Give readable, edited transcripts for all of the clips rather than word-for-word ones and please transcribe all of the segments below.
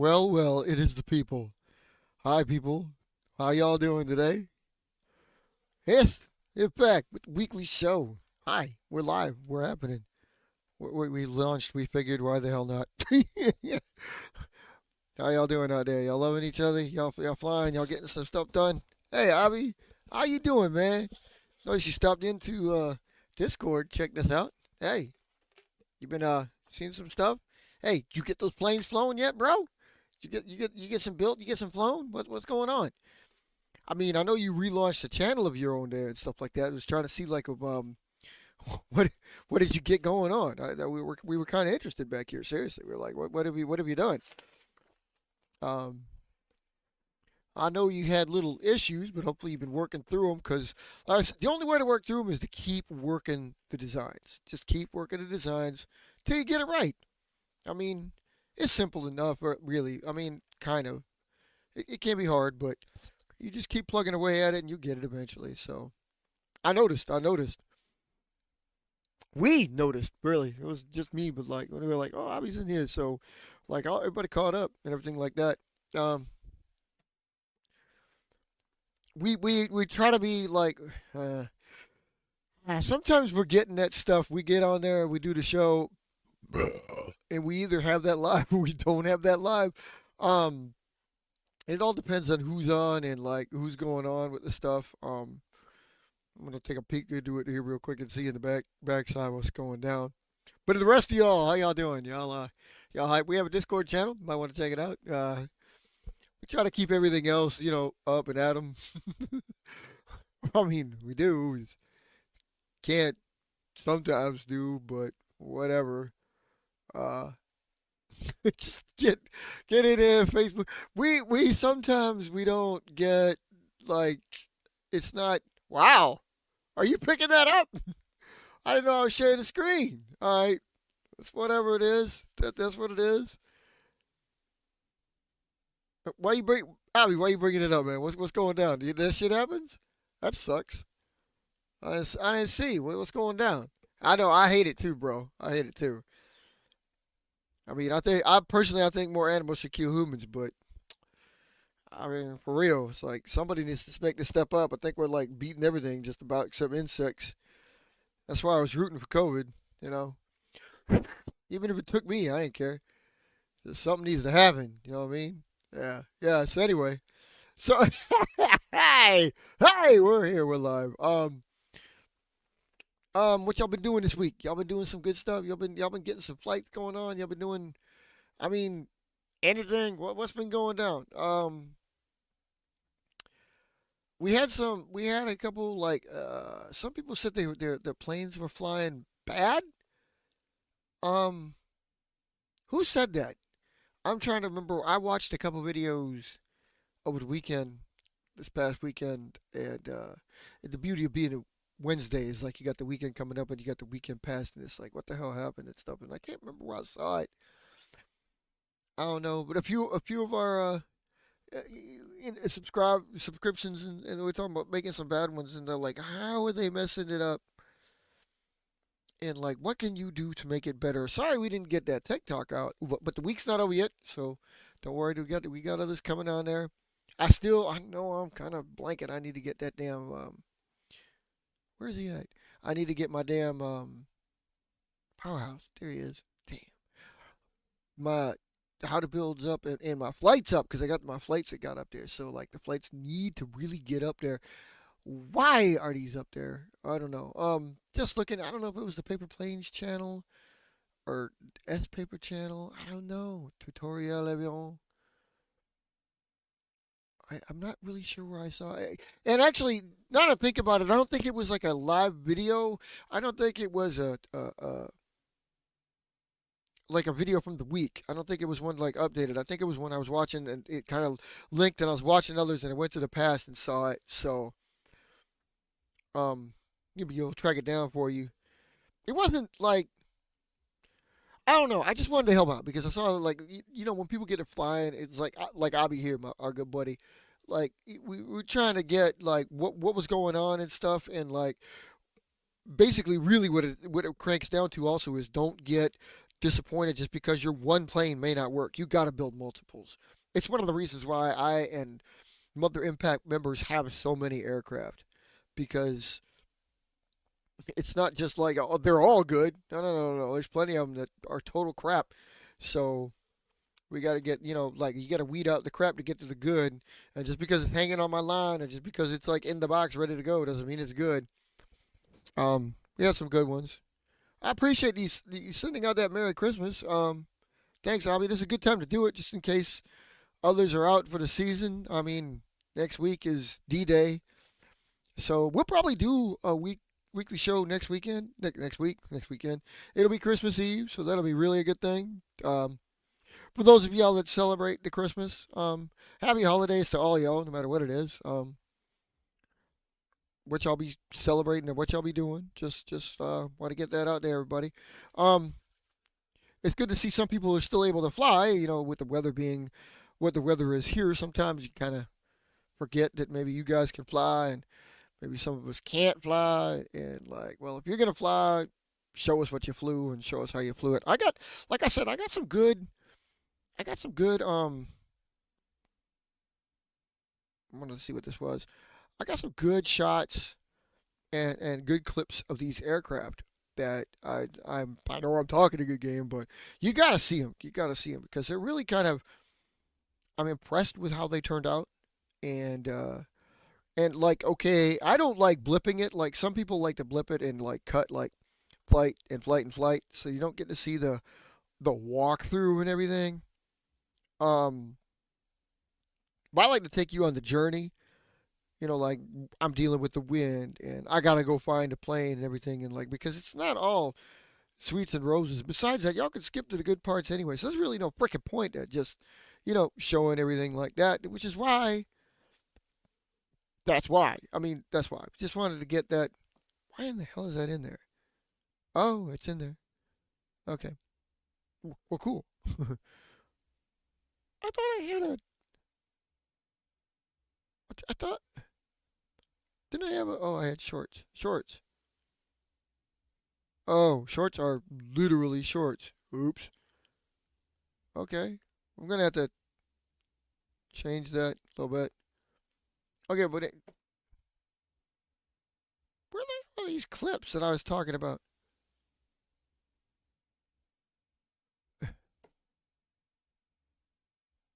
Well, it is the people. Hi, people. How y'all doing today? Yes, it's back with the weekly show. Hi, we're live. We're happening. We launched. We figured, why the hell not? How y'all doing out there? Y'all loving each other? Y'all flying? Y'all getting some stuff done? Hey, Abby, how you doing, man? Notice you stopped into Discord. Check this out. Hey, you been seeing some stuff? Hey, you get those planes flown yet, bro? You get some built? You get some flown? What's going on? I mean, I know you relaunched a channel of your own there and stuff like that. I was trying to see like what what did you get going on? We were kind of interested back here. Seriously, we were like, what have you done? Um, I know you had little issues, but hopefully you've been working through them. Because like I said, the only way to work through them is to keep working the designs. Just keep working the designs till you get it right. I mean, it's simple enough, really. I mean, kind of. It can be hard, but you just keep plugging away at it and you get it eventually. So I noticed. We noticed, really. It was just me, but like when we were like, oh, Abby's in here. So like everybody caught up and everything like that. Um, we try to be like, uh, sometimes we're getting that stuff. We get on there, we do the show, and we either have that live or we don't have that live. Um, it all depends on who's on and like who's going on with the stuff. I'm gonna take a peek into it here real quick and see in the backside what's going down. But the rest of y'all, how y'all doing? Y'all hype? We have a Discord channel. Might want to check it out. We try to keep everything else, up and at 'em. I mean, we do. We can't sometimes do, but whatever. Uh, just get it in Facebook. We sometimes we don't get like it's not. Wow, are you picking that up? I didn't know I was sharing the screen. All right, that's whatever it is. That's what it is. Why you bring Abby? Why you bringing it up, man? What's going down? That shit happens. That sucks. I didn't see what's going down. I know I hate it too, bro. I hate it too. I mean, I think more animals should kill humans, but I mean, for real, it's like somebody needs to make this step up. I think we're like beating everything just about except insects. That's why I was rooting for COVID. You know, even if it took me, I didn't care. Just something needs to happen. You know what I mean? Yeah, yeah. So anyway, so hey, we're here. We're live. What y'all been doing this week? Y'all been doing some good stuff. Y'all been getting some flights going on. Y'all been doing. I mean, anything? What's been going down? We had a couple like some people said their planes were flying bad. Um, who said that? I'm trying to remember. I watched a couple videos over the weekend, this past weekend, and the beauty of being a Wednesday is like you got the weekend coming up and you got the weekend past, and it's like what the hell happened and stuff, and I can't remember where I saw it. I don't know, but a few of our subscriptions, and we're talking about making some bad ones, and they're like, how are they messing it up? And like, what can you do to make it better? Sorry, we didn't get that TikTok out, but the week's not over yet, so don't worry. We got others coming on there. I know I'm kind of blanking. I need to get that damn where is he at? I need to get my damn powerhouse. There he is. Damn my how to builds up and my flights up because I got my flights that got up there. So like the flights need to really get up there. Why are these up there? I don't know. Just looking. I don't know if it was the Paper Planes channel or S Paper channel. I don't know. Tutorial avion. I'm not really sure where I saw it. And actually, now that I think about it, I don't think it was like a live video. I don't think it was like a video from the week. I don't think it was one like updated. I think it was one I was watching and it kind of linked, and I was watching others, and I went to the past and saw it. So maybe you'll track it down for you. It wasn't like I don't know. I just wanted to help out because I saw like when people get it flying, it's like Abby here, our good buddy. Like we were trying to get like what was going on and stuff, and like basically really what it cranks down to also is don't get disappointed just because your one plane may not work. You got to build multiples. It's one of the reasons why I and Mother Impact members have so many aircraft, because it's not just like, oh, they're all good. No, no, no, no. There's plenty of them that are total crap. So we got to get, like, you got to weed out the crap to get to the good. And just because it's hanging on my line, and just because it's like in the box ready to go, doesn't mean it's good. We had some good ones. I appreciate these sending out that Merry Christmas. Thanks, Abby. This is a good time to do it, just in case others are out for the season. I mean, next week is D-Day, so we'll probably do a weekly show next weekend. Next weekend. It'll be Christmas Eve, so that'll be really a good thing. For those of y'all that celebrate the Christmas, happy holidays to all y'all, no matter what it is. What y'all be celebrating and what y'all be doing. Just want to get that out there, everybody. Um, it's good to see some people are still able to fly. With the weather being what the weather is here, sometimes you kind of forget that maybe you guys can fly and maybe some of us can't fly. And like, well, if you're gonna fly, show us what you flew and show us how you flew it. Like I said, I got some good. I wanted to see what this was. I got some good shots and good clips of these aircraft that I know I'm talking a good game, but you gotta see them. You gotta see them because they're really kind of. I'm impressed with how they turned out, and like, okay, I don't like blipping it. Like some people like to blip it and like cut like flight and flight and flight, so you don't get to see the walkthrough and everything. Um, but I like to take you on the journey. Like I'm dealing with the wind and I gotta go find a plane and everything, and like because it's not all sweets and roses. Besides that, y'all can skip to the good parts anyway. So there's really no freaking point at just showing everything like that, which is why. That's why. I mean, that's why. Just wanted to get that. Why in the hell is that in there? Oh, it's in there. Okay. Well, cool. I thought I had a. I thought. Didn't I have a? Oh, I had shorts. Shorts. Oh, shorts are literally shorts. Oops. Okay. I'm gonna have to change that a little bit. Okay, but where the hell are these clips that I was talking about? I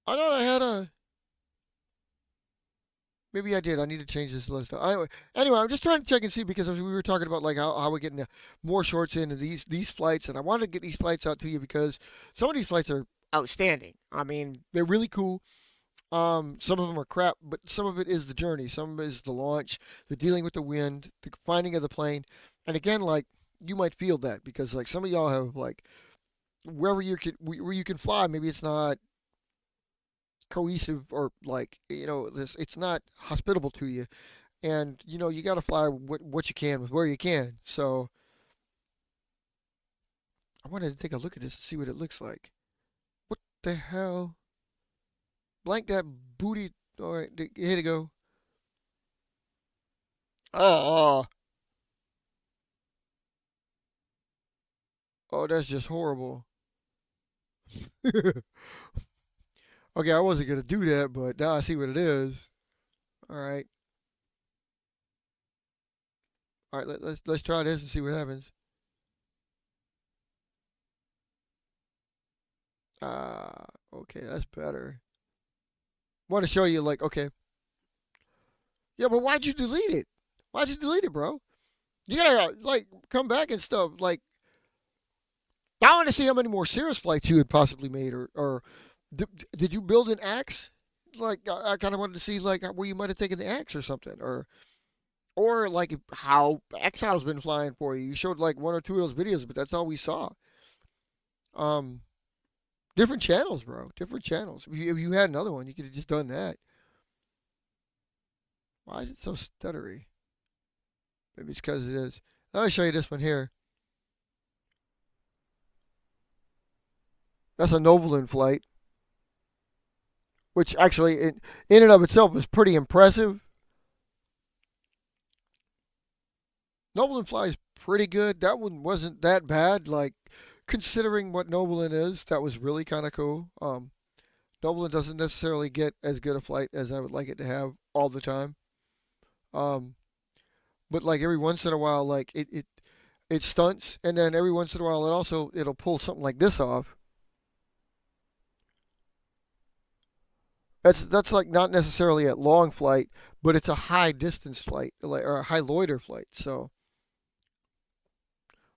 thought I had a. Maybe I did. I need to change this list. Anyway, I'm just trying to check and see because we were talking about like how we're getting more shorts into these flights, and I wanted to get these flights out to you because some of these flights are outstanding. I mean, they're really cool. Some of them are crap, but some of it is the journey. Some of it is the launch, the dealing with the wind, the finding of the plane, and again, like you might feel that because like some of y'all have like where you can fly, maybe it's not cohesive or like this, it's not hospitable to you, and you got to fly what you can with where you can. So I wanted to take a look at this and see what it looks like. What the hell? Blank that booty. All right, here to go. Oh, oh, that's just horrible. Okay, I wasn't gonna do that, but now I see what it is. All right, all right. Let's try this and see what happens. Okay, that's better. Want to show you like, okay, yeah, but why'd you delete it? Why'd you delete it, bro? You gotta like come back and stuff. Like I want to see how many more serious flights you had possibly made, or did you build an axe? Like I kind of wanted to see like where you might have taken the axe or something, or like how Exile's been flying for you. You showed like one or two of those videos, but that's all we saw. Um, Different channels, bro. Different channels. If you had another one, you could have just done that. Why is it so stuttery? Maybe it's because it is. Let me show you this one here. That's a Novoland flight, which actually, in and of itself, is pretty impressive. Novoland flies pretty good. That one wasn't that bad. Like considering what Nobelin is, that was really kind of cool. Nobelin doesn't necessarily get as good a flight as I would like it to have all the time. Um, but like every once in a while, like it stunts, and then every once in a while, it'll pull something like this off. That's like not necessarily at long flight, but it's a high distance flight, like or a high loiter flight. So,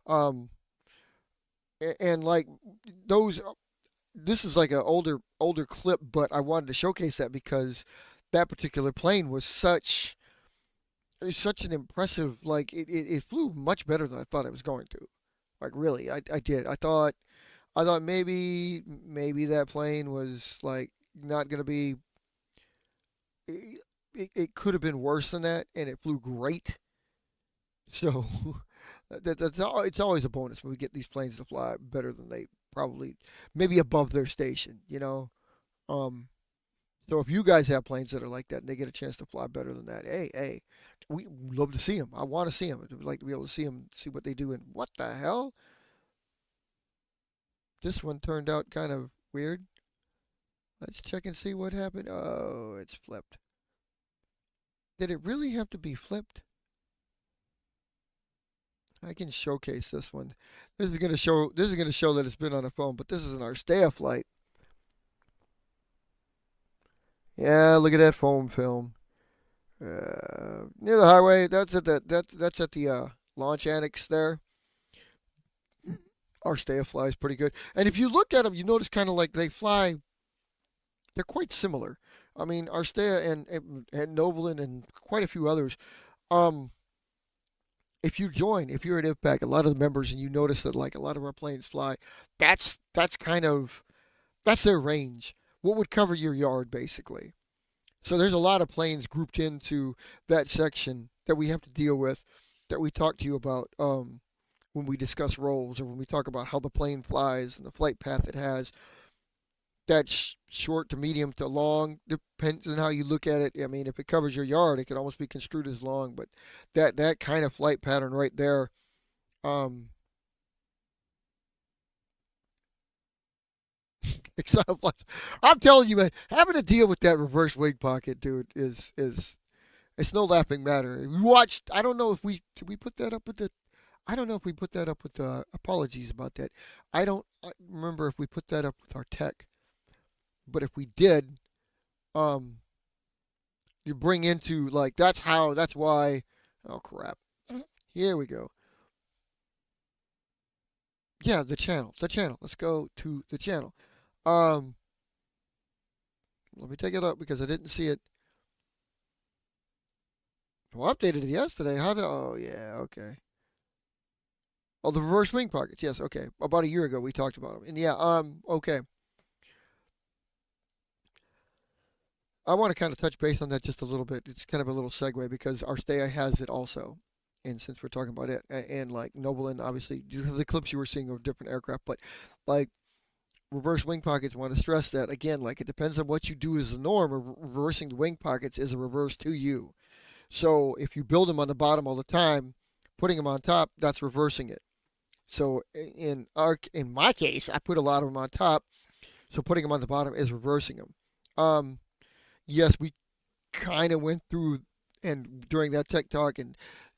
um, and like those, this is like an older clip, but I wanted to showcase that because that particular plane was such an impressive, like it flew much better than I thought it was going to. Like really, I did. I thought maybe that plane was like not gonna be. It could have been worse than that, and it flew great. So it's always a bonus when we get these planes to fly better than they probably, maybe above their station. Um, so if you guys have planes that are like that and they get a chance to fly better than that, hey, we love to see them. I want to see them. I'd like to be able to see them, see what they do. And what the hell? This one turned out kind of weird. Let's check and see what happened. Oh, it's flipped. Did it really have to be flipped? I can showcase this one. This is gonna show. This is gonna show that it's been on a phone, but this is an Arstea flight. Yeah, look at that foam film. Near the highway. That's at the launch annex there. Arstea flies pretty good, and if you look at them, you notice kind of like they fly. They're quite similar. I mean, Arstea and Novolin and quite a few others. Um, if you're at IVPAC, a lot of the members, and you notice that like a lot of our planes fly, that's kind of that's their range. What would cover your yard basically? So there's a lot of planes grouped into that section that we have to deal with, that we talk to you about when we discuss roles or when we talk about how the plane flies and the flight path it has. That's short to medium to long, depends on how you look at it. I mean, if it covers your yard, it can almost be construed as long, but that kind of flight pattern right there, um, I'm telling you, man, having to deal with that reverse wing pocket, dude, is it's no laughing matter. We watched. I don't know if we did we put that up with the. I don't know if we put that up with the apologies about that. I remember if we put that up with our tech, but if we did, um, you bring into like that's why. Oh crap! Here we go. Yeah, the channel. Let's go to the channel. Um, Let me take it up because I didn't see it. Well, updated it yesterday. How did? Oh yeah, okay. Oh, the reverse wing pockets. Yes, okay. About a year ago we talked about them, and yeah, okay. I want to kind of touch base on that just a little bit. It's kind of a little segue because Arstea has it also, and since we're talking about it, and like Nobelin, obviously, the clips you were seeing of different aircraft, but like reverse wing pockets, want to stress that again. Like it depends on what you do as the norm. Reversing the wing pockets is a reverse to you. So if you build them on the bottom all the time, putting them on top, that's reversing it. So in my case, I put a lot of them on top. So putting them on the bottom is reversing them. Um, yes, we kind of went through and during that tech talk and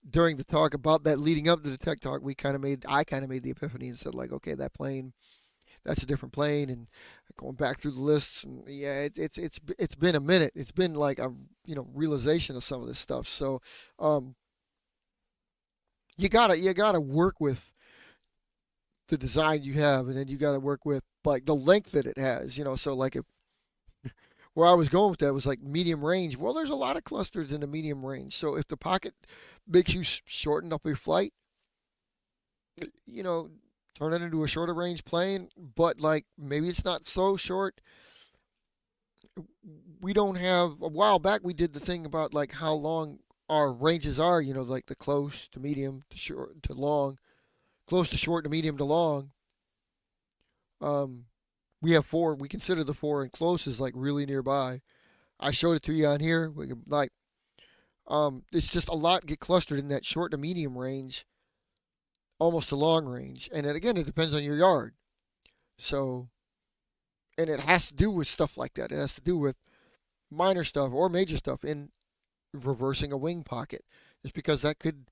during the talk about that leading up to the tech talk, I kind of made the epiphany and said like, okay, that plane, that's a different plane, and going back through the lists, and yeah, it's been a minute. It's been like a realization of some of this stuff. So um, you gotta work with the design you have, and then you gotta work with like the length that it has. So like if where I was going with that was like medium range. Well, there's a lot of clusters in the medium range. So if the pocket makes you shorten up your flight, you know, turn it into a shorter range plane, but like maybe it's not so short. We don't have a while back we did the thing about like how long our ranges are, like the close to medium to short to long, close to short to medium to long. Um we have four. We consider the four and close is like really nearby. I showed it to you on here. We can like it's just a lot get clustered in that short to medium range. almost to long range. And then again, it depends on your yard. So, and it has to do with stuff like that. It has to do with minor stuff or major stuff in reversing a wing pocket. Just because that could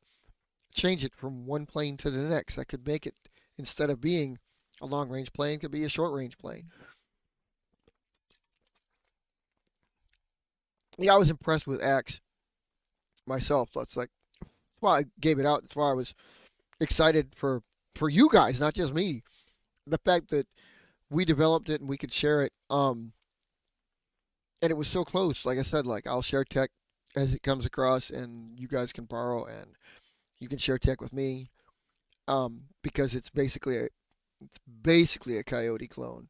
change it from one plane to the next. That could make it, instead of being a long range plane, could be a short range plane. Yeah, I was impressed with Axe myself. That's why I gave it out. That's why I was excited for you guys, not just me. The fact that we developed it and we could share it, and it was so close. Like I said, like I'll share tech as it comes across, and you guys can borrow, and you can share tech with me, because it's basically a Coyote clone.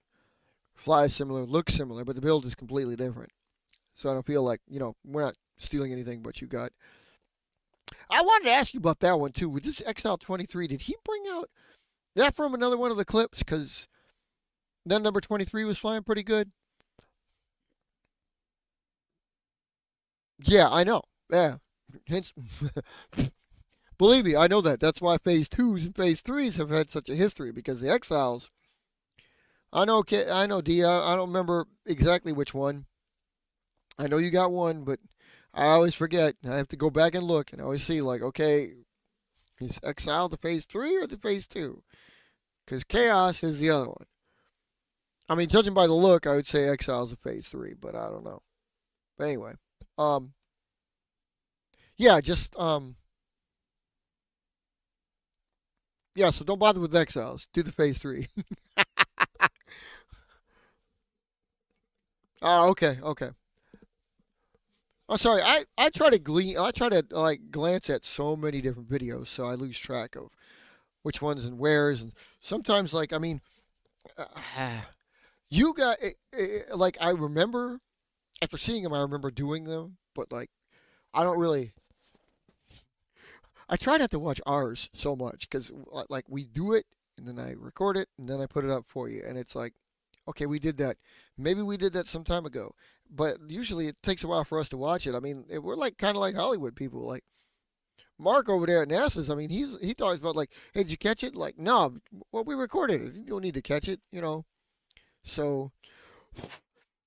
Flies similar, looks similar, but the build is completely different. So I don't feel like we're not stealing anything but you got. I wanted to ask you about that one too. With this XL23, did he bring out that from another one of the clips? Because then number 23 was flying pretty good. Yeah, I know. Yeah. Hence, believe me, I know that. That's why phase twos and phase threes have had such a history, because the Exiles. I know, D. I don't remember exactly which one. I know you got one, but I always forget. I have to go back and look, and I always see like, okay, is Exile the phase three or the phase two? Because Chaos is the other one. I mean, judging by the look, I would say Exile's a phase three, but I don't know. But anyway, um, yeah, yeah. So don't bother with Exiles. Do the phase three. Oh, okay, okay. I'm sorry. I try to I try to like glance at so many different videos, so I lose track of which ones and where's, and sometimes like I mean, you got like I remember after seeing them, I remember doing them, but like I don't really. I try not to watch ours so much because like we do it and then I record it and then I put it up for you, and it's like, okay, we did that. Maybe we did that some time ago, but usually it takes a while for us to watch it. I mean, we're like kind of like Hollywood people, like Mark over there at NASA's. I mean, he talks about like, hey, did you catch it? Like, no, well, we recorded it. You don't need to catch it. So,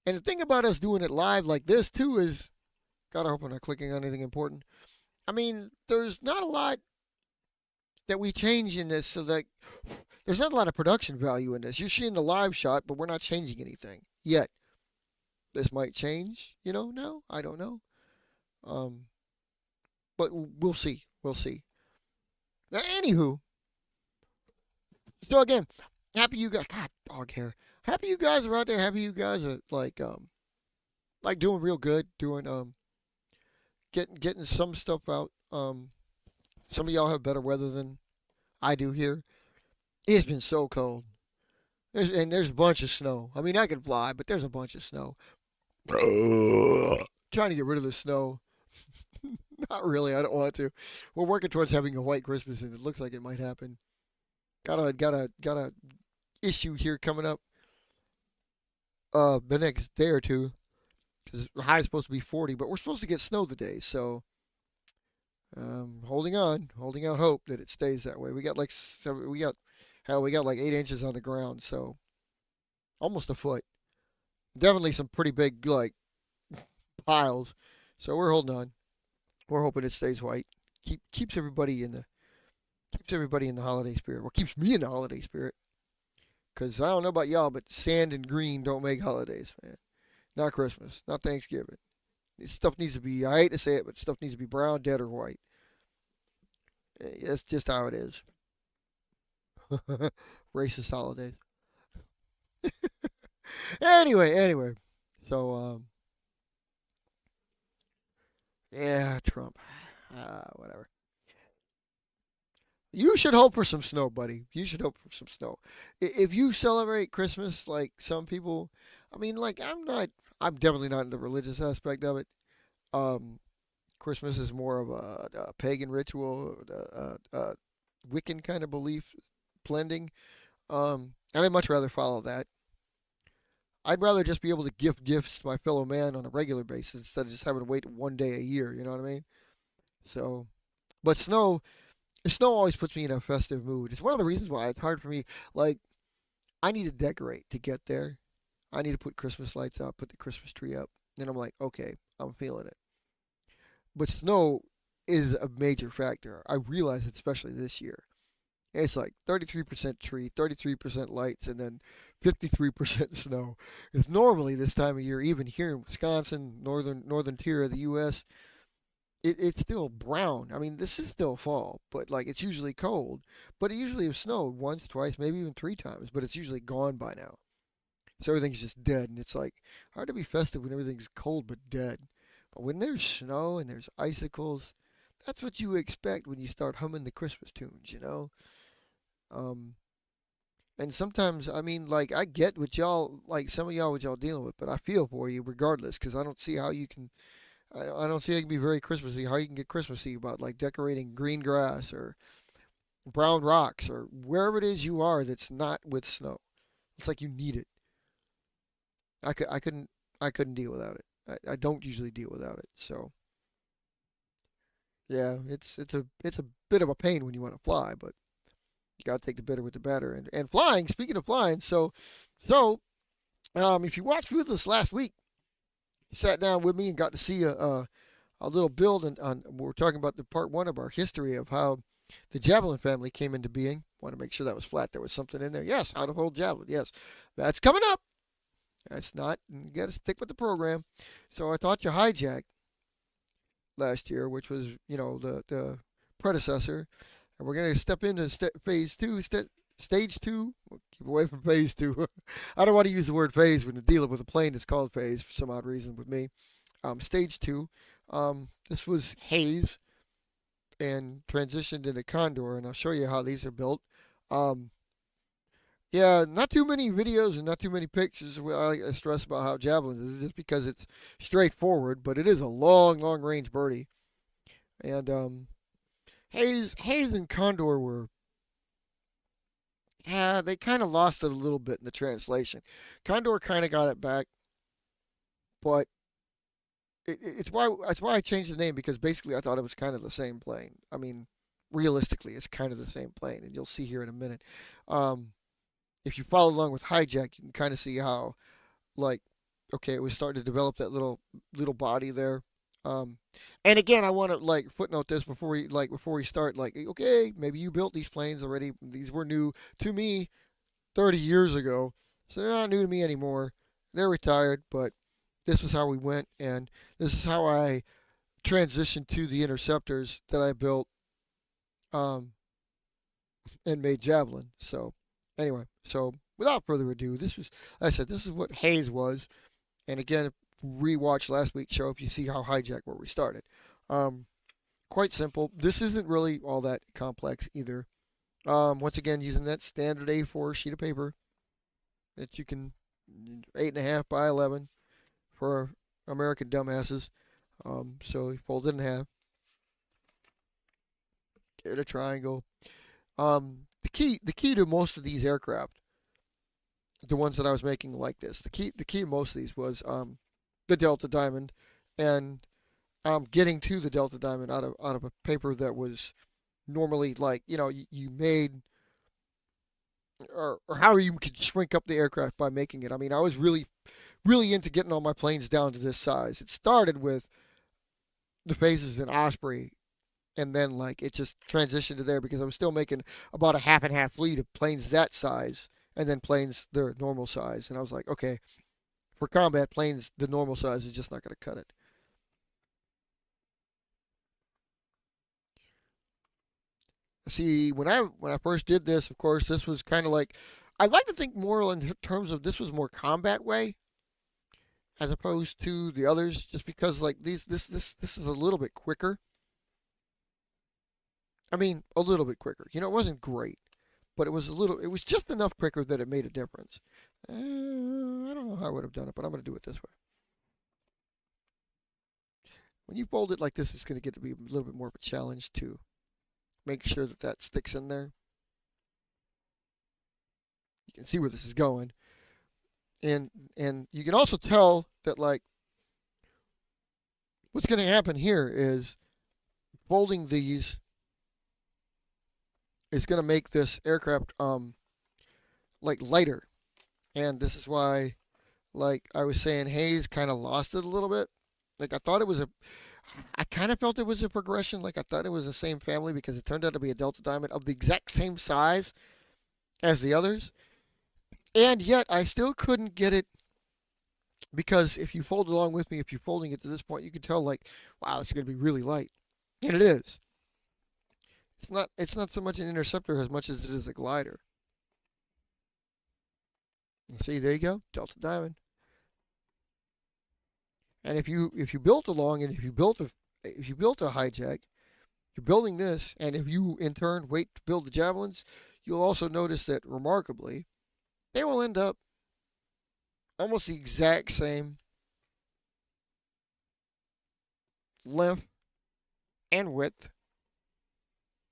and the thing about us doing it live like this too is, God, I hope I'm not clicking on anything important. I mean, there's not a lot that we change in this, so that there's not a lot of production value in this. You're seeing the live shot, but we're not changing anything yet. This might change, now. I don't know. Um, but we'll see. We'll see. Now, anywho, so again, happy you guys. God, dog hair. Happy you guys are out there. Happy you guys are like doing real good. Doing getting some stuff out. Some of y'all have better weather than I do here. It's been so cold. There's a bunch of snow. I mean, I can fly, but there's a bunch of snow. Trying to get rid of the snow. Not really. I don't want to. We're working towards having a white Christmas, and it looks like it might happen. Got a issue here coming up. The next day or two, because the high is supposed to be 40, but we're supposed to get snow today. So, holding out hope that it stays that way. We got like we got like 8 inches on the ground, so almost a foot. Definitely some pretty big like piles. So we're holding on. We're hoping it stays white. Keeps everybody in the holiday spirit. Well, keeps me in the holiday spirit. Cause I don't know about y'all, but sand and green don't make holidays, man. Not Christmas, not Thanksgiving. This stuff needs to be. I hate to say it, but stuff needs to be brown, dead, or white. That's just how it is. Racist holidays. Anyway. So, yeah, Trump. Whatever. You should hope for some snow, buddy. You should hope for some snow. If you celebrate Christmas like some people, I mean, like I'm not. I'm definitely not in the religious aspect of it. Um, Christmas is more of a pagan ritual, Wiccan kind of belief blending. And I'd much rather follow that. I'd rather just be able to gift gifts to my fellow man on a regular basis instead of just having to wait one day a year. You know what I mean? So, but snow The snow always puts me in a festive mood. It's one of the reasons why it's hard for me. Like, I need to decorate to get there. I need to put Christmas lights up, put the Christmas tree up. And I'm like, okay, I'm feeling it. But snow is a major factor. I realize it, especially this year. It's like 33% tree, 33% lights, and then 53% snow. Because normally this time of year, even here in Wisconsin, northern tier of the U.S., it's still brown. I mean, this is still fall, but like it's usually cold. But it usually has snowed once, twice, maybe even three times. But it's usually gone by now. So everything's just dead, and it's like hard to be festive when everything's cold but dead. But when there's snow and there's icicles, that's what you expect when you start humming the Christmas tunes, you know. Um, and sometimes, I mean, like I get what y'all, like some of y'all, what y'all dealing with, but I feel for you regardless, because I don't see how you can. I don't see how you can be very Christmassy. How you can get Christmassy about like decorating green grass or brown rocks or wherever it is you are that's not with snow. It's like you need it. I couldn't deal without it. I don't usually deal without it. So yeah, it's a bit of a pain when you want to fly, but you got to take the bitter with the better. And flying. Speaking of flying, if you watched with us last week, you sat down with me and got to see a little build on. We're talking about the part one of our history of how the Javelin family came into being. Want to make sure that was flat. There was something in there. Yes, how to hold javelin. Yes, that's coming up. That's not. You got to stick with the program. So I taught you hijack last year, which was the predecessor, and we're gonna step into phase two. Stage two. We'll keep away from phase two. I don't want to use the word phase when you're dealing with a plane that's called phase for some odd reason with me. Stage two. This was HAEZ and transitioned into Condor, and I'll show you how these are built. Um, Yeah, not too many videos and not too many pictures. I stress about how Javelin is just because it's straightforward, but it is a long range birdie. And Hayes and Condor were, yeah, they kind of lost it a little bit in the translation. Condor kind of got it back, but it's why I changed the name because basically I thought it was kind of the same plane. I mean, realistically, it's kind of the same plane, and you'll see here in a minute. Um, if you follow along with Hijack, you can kind of see how, like, okay, it was starting to develop that little body there. Um, and again, I want to like footnote this before we start. Like, okay, maybe you built these planes already. These were new to me 30 years ago, so they're not new to me anymore. They're retired, but this was how we went, and this is how I transitioned to the interceptors that I built um, and made Javelin. So anyway, so without further ado, like I said, this is what HAEZ was. And again, rewatch last week's show if you see how hijack where we started. Um, Quite simple. This isn't really all that complex either. Once again, using that standard A4 sheet of paper that you can 8.5 by 11 for American dumbasses. So you fold it in half, get a triangle. The key to most of these aircraft, the ones that I was making like this, the key to most of these was the Delta Diamond, and getting to the Delta Diamond out of a paper that was normally like you made or how you could shrink up the aircraft by making it. I mean, I was really into getting all my planes down to this size. It started with the phases in Osprey, and then like it just transitioned to there because I was still making about a half and half fleet of planes that size, and then planes their normal size. And I was like, okay, for combat planes, the normal size is just not going to cut it. See, when I first did this, of course, this was kind of like I like to think more in terms of this was more combat way as opposed to the others, just because like this is a little bit quicker. I mean, a little bit quicker. It wasn't great, but it was just enough quicker that it made a difference. I don't know how I would have done it, but I'm going to do it this way. When you fold it like this, it's going to get to be a little bit more of a challenge to make sure that that sticks in there. You can see where this is going, and you can also tell that like what's going to happen here is folding these is going to make this aircraft like lighter. And this is why, like I was saying, HAEZ kind of lost it a little bit. Like I kind of felt it was a progression. Like I thought it was the same family because it turned out to be a Delta Diamond of the exact same size as the others. And yet I still couldn't get it because if you fold along with me, if you're folding it to this point, you can tell like, wow, it's going to be really light. And it is. It's not so much an interceptor as much as it is a glider. See, there you go, Delta Diamond. And if you built along and if you built a hijack, you're building this, and if you in turn wait to build the javelins, you'll also notice that remarkably, they will end up almost the exact same length and width.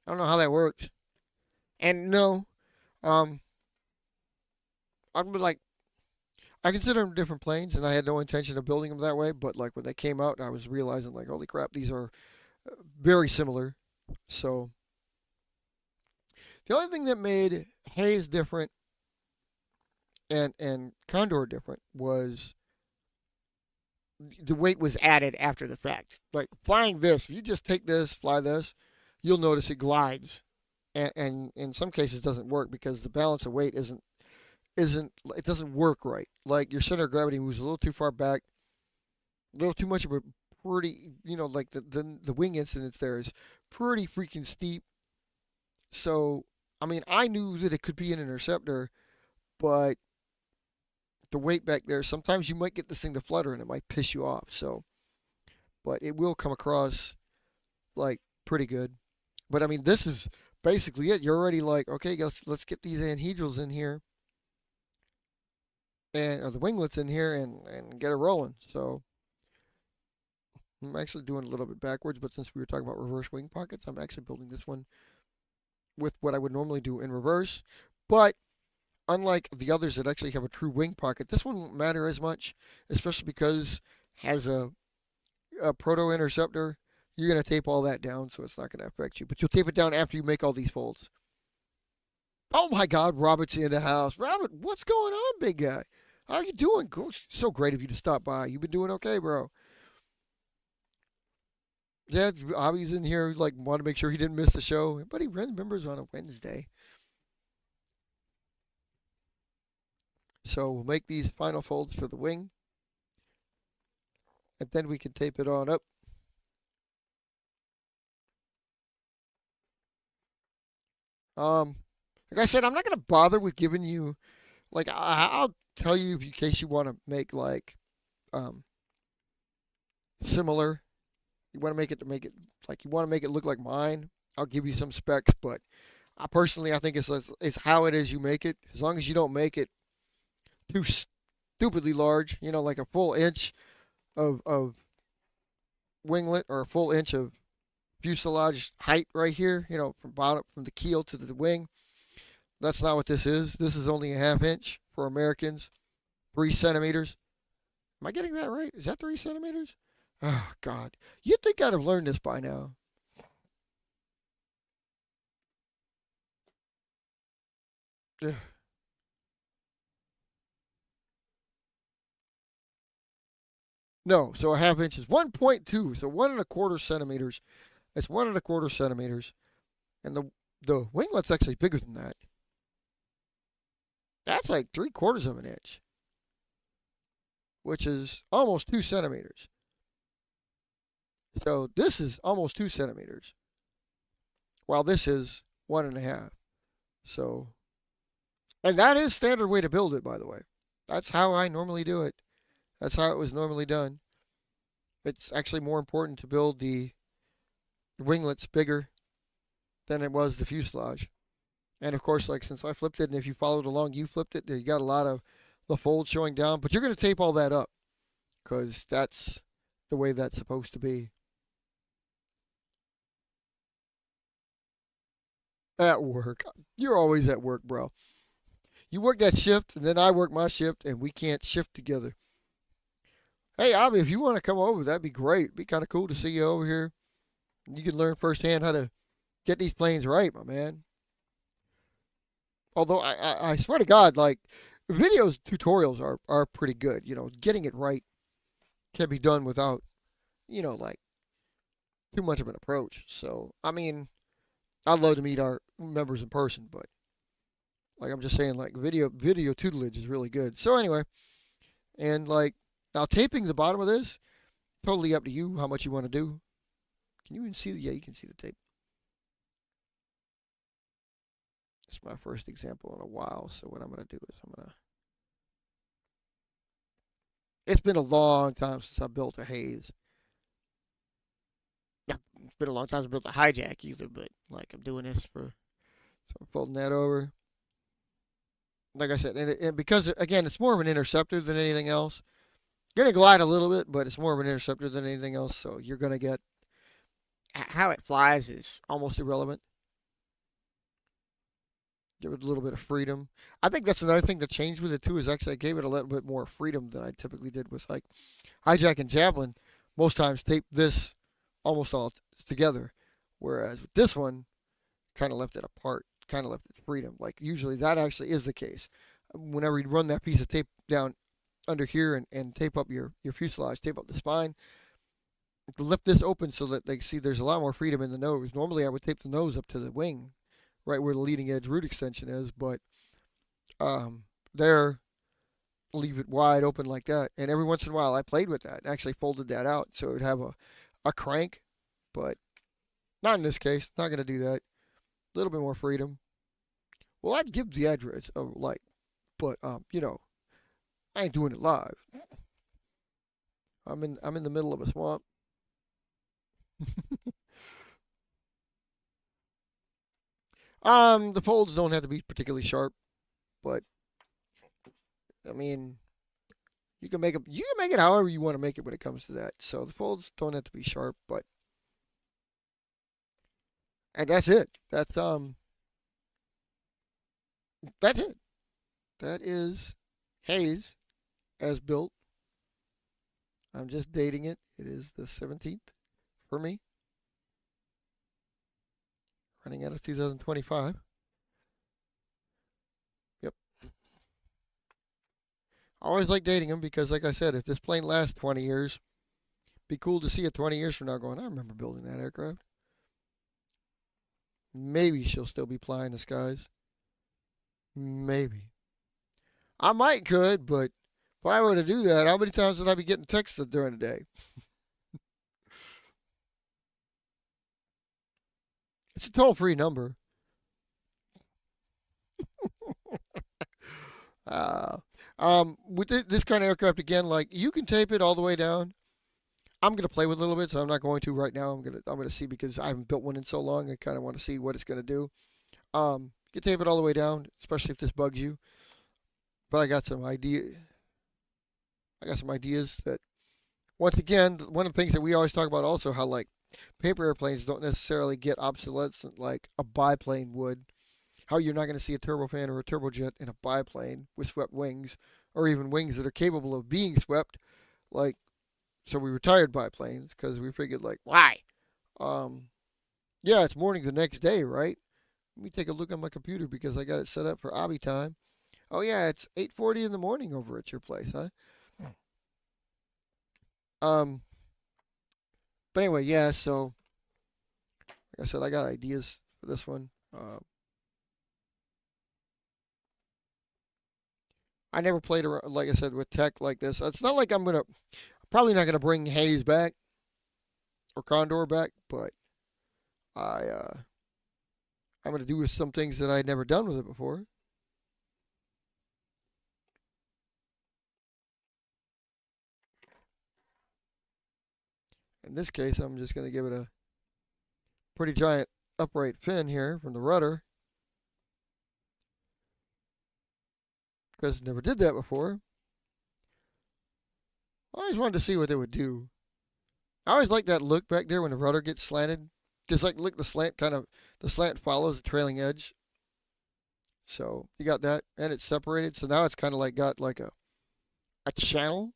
I don't know how that works. And no, I'm like, I consider them different planes, and I had no intention of building them that way. But like when they came out, I was realizing like, holy crap, these are very similar. So the only thing that made HAEZ different and Condor different was the weight was added after the fact. Like flying this, if you just take this, fly this, you'll notice it glides, and in some cases doesn't work because the balance of weight isn't it doesn't work right. Like your center of gravity moves a little too far back, a little too much of a pretty, like the wing incidence there is pretty freaking steep. So I mean, I knew that it could be an interceptor, but the weight back there, sometimes you might get this thing to flutter and it might piss you off. So, but it will come across like pretty good. But I mean, this is basically it. You're already like, okay, let's get these anhedrals in here or the winglets in here and get it rolling. So I'm actually doing a little bit backwards, but since we were talking about reverse wing pockets, I'm actually building this one with what I would normally do in reverse. But unlike the others that actually have a true wing pocket, this one won't matter as much, especially because it has a proto interceptor. You're going to tape all that down, so it's not going to affect you. But you'll tape it down after you make all these folds. Oh my God, Robert's in the house. Robert, what's going on, big guy? How are you doing? So great of you to stop by. You've been doing okay, bro. Yeah, Abby's in here, like, want to make sure he didn't miss the show. But he remembers on a Wednesday. So we'll make these final folds for the wing. And then we can tape it on up. Like I said, I'm not going to bother with giving you, like, I'll tell you in case you want to make, like, similar. You want to make it like you want to make it look like mine. I'll give you some specs, but I think it's how it is you make it. As long as you don't make it too stupidly large, like a full inch of winglet or a full inch of fuselage height right here, from the keel to the wing. That's not what this is. This is only a ½ inch for Americans, 3 centimeters. Am I getting that right? Is that 3 centimeters? Oh, God. You'd think I'd have learned this by now. Ugh. No, so a ½ inch is 1.2, so 1¼ centimeters. It's 1¼ centimeters. And the winglet's actually bigger than that. That's like 3/4 of an inch, which is almost 2 centimeters. So this is almost 2 centimeters, while this is 1.5. So, and that is standard way to build it, by the way. That's how I normally do it. That's how it was normally done. It's actually more important to build the winglets bigger than it was the fuselage. And of course, like since I flipped it, and if you followed along, you flipped it, you got a lot of the fold showing down. But you're going to tape all that up because that's the way that's supposed to be. At work. You're always at work, bro. You work that shift, and then I work my shift, and we can't shift together. Hey, Abby, if you want to come over, that'd be great. It'd be kind of cool to see you over here. You can learn firsthand how to get these planes right, my man. Although I swear to God, like videos tutorials are pretty good. You know, getting it right can be done without, like too much of an approach. So I mean, I'd love to meet our members in person, but like I'm just saying, like video tutelage is really good. So anyway, and like now taping the bottom of this, totally up to you how much you want to do. Can you even see the? Yeah, you can see the tape. It's my first example in a while. So what I'm gonna do is It's been a long time since I built a HAEZ. Yeah, it's been a long time since I built a hijack either, but like I'm doing this for. So I'm folding that over. Like I said, and because again, it's more of an interceptor than anything else. Gonna glide a little bit, but it's more of an interceptor than anything else. So you're gonna get how it flies is almost irrelevant. Give it a little bit of freedom. I think that's another thing that changed with it too. Is actually I gave it a little bit more freedom than I typically did with like hijack and javelin. Most times tape this almost all together, whereas with this one, kind of left it apart. Kind of left it freedom. Like usually that actually is the case. Whenever you run that piece of tape down under here and tape up your fuselage, tape up the spine, lift this open so that they see there's a lot more freedom in the nose. Normally I would tape the nose up to the wing, right where the leading edge root extension is, but there, leave it wide open like that. And every once in a while I played with that, actually folded that out so it would have a crank, but not in this case. Not going to do that. A little bit more freedom. Well, I'd give the address of like, but I ain't doing it live. I'm in the middle of a swamp. The folds don't have to be particularly sharp, but I mean, you can make it however you want to make it when it comes to that. So the folds don't have to be sharp, but and that's it. That's it. That is HAEZ as built. I'm just dating it. It is the 17th for me. Running out of 2025. Yep. I always like dating them because, like I said, if this plane lasts 20 years, it'd be cool to see it 20 years from now going, I remember building that aircraft. Maybe she'll still be flying the skies. Maybe. I might could, but if I were to do that, how many times would I be getting texted during the day? It's a toll-free number. With this kind of aircraft, again, like you can tape it all the way down. I'm gonna play with it a little bit, so I'm not going to right now. I'm gonna see because I haven't built one in so long. I kind of want to see what it's gonna do. You can tape it all the way down, especially if this bugs you. But I got some ideas that, once again, one of the things that we always talk about also how like paper airplanes don't necessarily get obsolescent like a biplane would. How you're not going to see a turbofan or a turbojet in a biplane with swept wings, or even wings that are capable of being swept. Like, so we retired biplanes because we figured like, why? Yeah, it's morning the next day, right? Let me take a look on my computer because I got it set up for obby time. Oh yeah, it's 8:40 in the morning over at your place, huh? Um, but anyway, yeah. So, like I said, I got ideas for this one. I never played around, like I said, with tech like this. It's not like probably not gonna bring HAEZ back or Condor back, but I'm gonna do some things that I'd never done with it before. In this case, I'm just gonna give it a pretty giant upright fin here from the rudder because I never did that before. I always wanted to see what they would do. I always like that look back there when the rudder gets slanted. Just like look, the slant follows the trailing edge. So you got that, and it's separated. So now it's kind of like got like a channel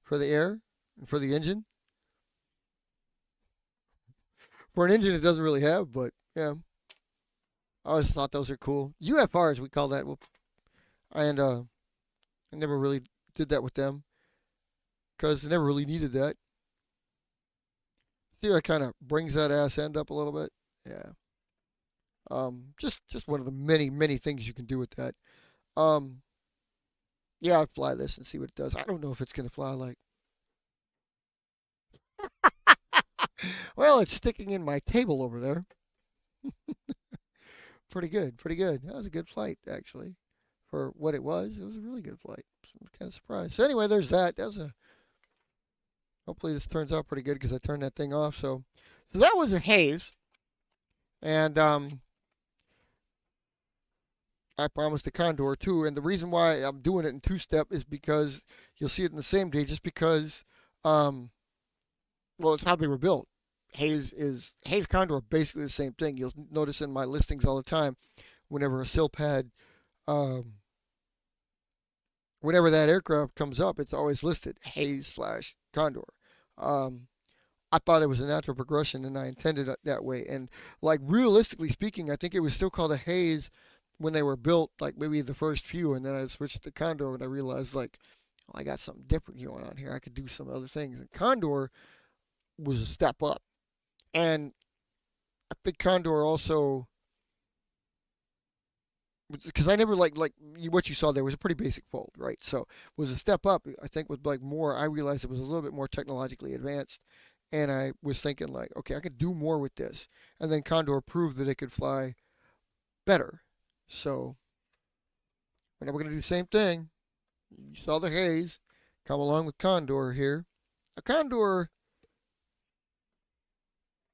for the air and for the engine. For an engine, it doesn't really have, but yeah. I always thought those are cool. UFRs, we call that. And I never really did that with them because I never really needed that. See, it kind of brings that ass end up a little bit. Yeah. Just one of the many things you can do with that. Um, yeah, I'll fly this and see what it does. I don't know if it's gonna fly like. Well, it's sticking in my table over there. Pretty good, pretty good. That was a good flight, actually, for what it was. It was a really good flight. I'm kind of surprised. So anyway, there's that. That was a. Hopefully this turns out pretty good because I turned that thing off. So that was a HAEZ, and I promised a Condor too. And the reason why I'm doing it in two-step is because you'll see it in the same day, just because, well, it's how they were built. HAEZ Condor are basically the same thing. You'll notice in my listings all the time, whenever a sill pad, um, whenever that aircraft comes up, it's always listed HAEZ/Condor. Um, I thought it was a natural progression, and I intended it that way. And like realistically speaking, I think it was still called a HAEZ when they were built, like maybe the first few, and then I switched to Condor, and I realized like, oh, I got something different going on here. I could do some other things. And Condor was a step up, and I think Condor also, because I never like what you saw there was a pretty basic fold, right? So was a step up. I think with like more, I realized it was a little bit more technologically advanced, and I was thinking like, okay, I could do more with this. And then Condor proved that it could fly better. So we're going to do the same thing. You saw the HAEZ come along with Condor here. A Condor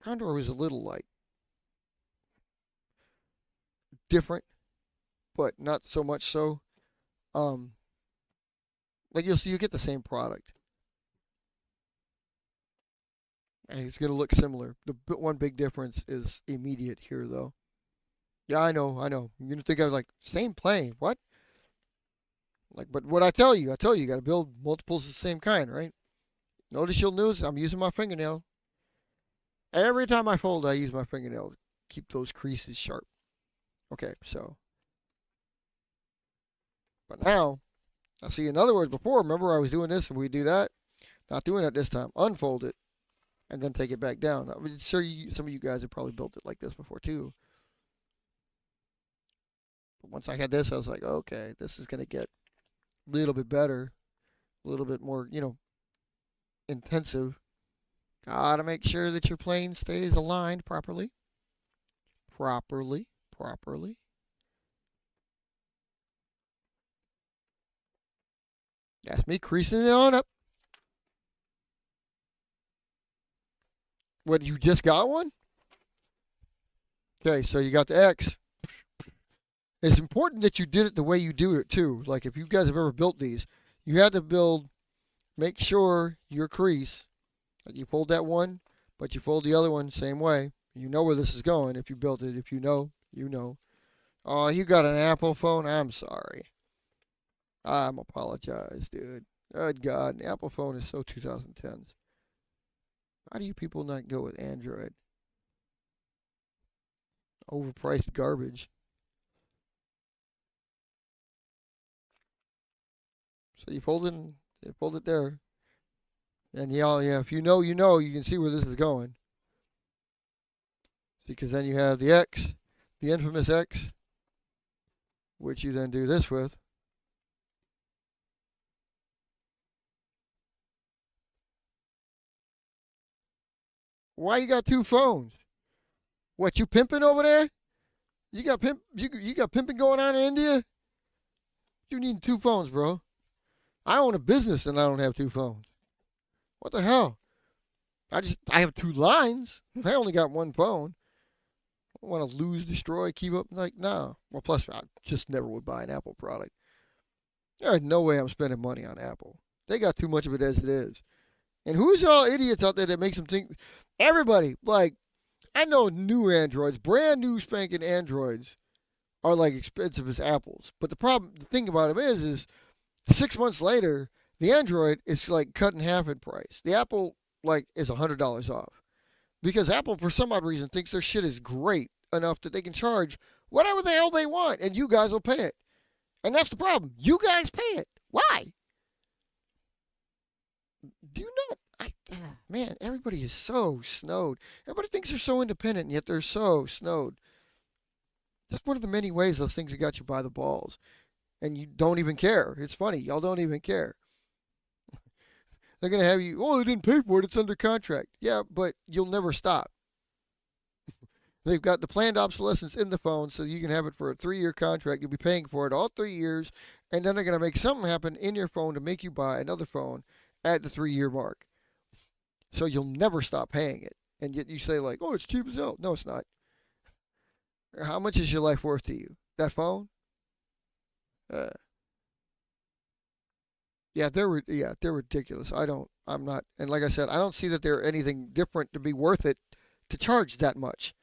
was a little like different, but not so much so. Um, like you'll see, you get the same product, and it's going to look similar. The one big difference is immediate here, though. Yeah, I know. You're gonna think I was like same plane. What? Like, but what I tell you, you got to build multiples of the same kind, right? Notice you'll notice I'm using my fingernail. Every time I fold, I use my fingernail to keep those creases sharp. Okay, so, but now, I see. In other words, before, remember I was doing this and we do that. Not doing it this time. Unfold it, and then take it back down. I'm sure some of you guys have probably built it like this before too. But once I had this, I was like, okay, this is gonna get a little bit better, a little bit more, intensive. Gotta make sure that your plane stays aligned properly. Properly. That's me creasing it on up. What, you just got one? Okay, so you got the X. It's important that you did it the way you do it too. Like if you guys have ever built these, you had to make sure your crease, like you fold that one, but you fold the other one same way. You know where this is going if you built it. If you know, you know. Oh, you got an Apple phone? I'm sorry. I'm apologize, dude. Good God, an Apple phone is so 2010s. How do you people not go with Android? Overpriced garbage. So you fold it there. And yeah, if you know, you know, you can see where this is going. Because then you have the X, the infamous X, which you then do this with. Why you got two phones? What, you pimping over there? You got pimping going on in India? You need two phones, bro. I own a business and I don't have two phones. What the hell? I have two lines. I only got one phone. I don't want to lose, destroy, keep up. Like, no. Well, plus, I just never would buy an Apple product. There's no way I'm spending money on Apple. They got too much of it as it is. And who's all idiots out there that makes them think? Everybody, like, I know new Androids, brand new spanking Androids, are like expensive as Apples. But the thing about them is 6 months later, the Android is like cut in half in price. The Apple like is $100 off because Apple, for some odd reason, thinks their shit is great enough that they can charge whatever the hell they want, and you guys will pay it. And that's the problem. You guys pay it. Why? Do you know? Man, everybody is so snowed. Everybody thinks they're so independent, and yet they're so snowed. That's one of the many ways those things have got you by the balls. And you don't even care. It's funny. Y'all don't even care. They're going to have you, oh, they didn't pay for it. It's under contract. Yeah, but you'll never stop. They've got the planned obsolescence in the phone, so you can have it for a 3-year contract. You'll be paying for it all 3 years, and then they're going to make something happen in your phone to make you buy another phone at the 3-year mark. So you'll never stop paying it. And yet you say, like, oh, it's cheap as hell. No, it's not. How much is your life worth to you? That phone? Yeah, they're ridiculous. I'm not, and like I said, I don't see that they're anything different to be worth it to charge that much.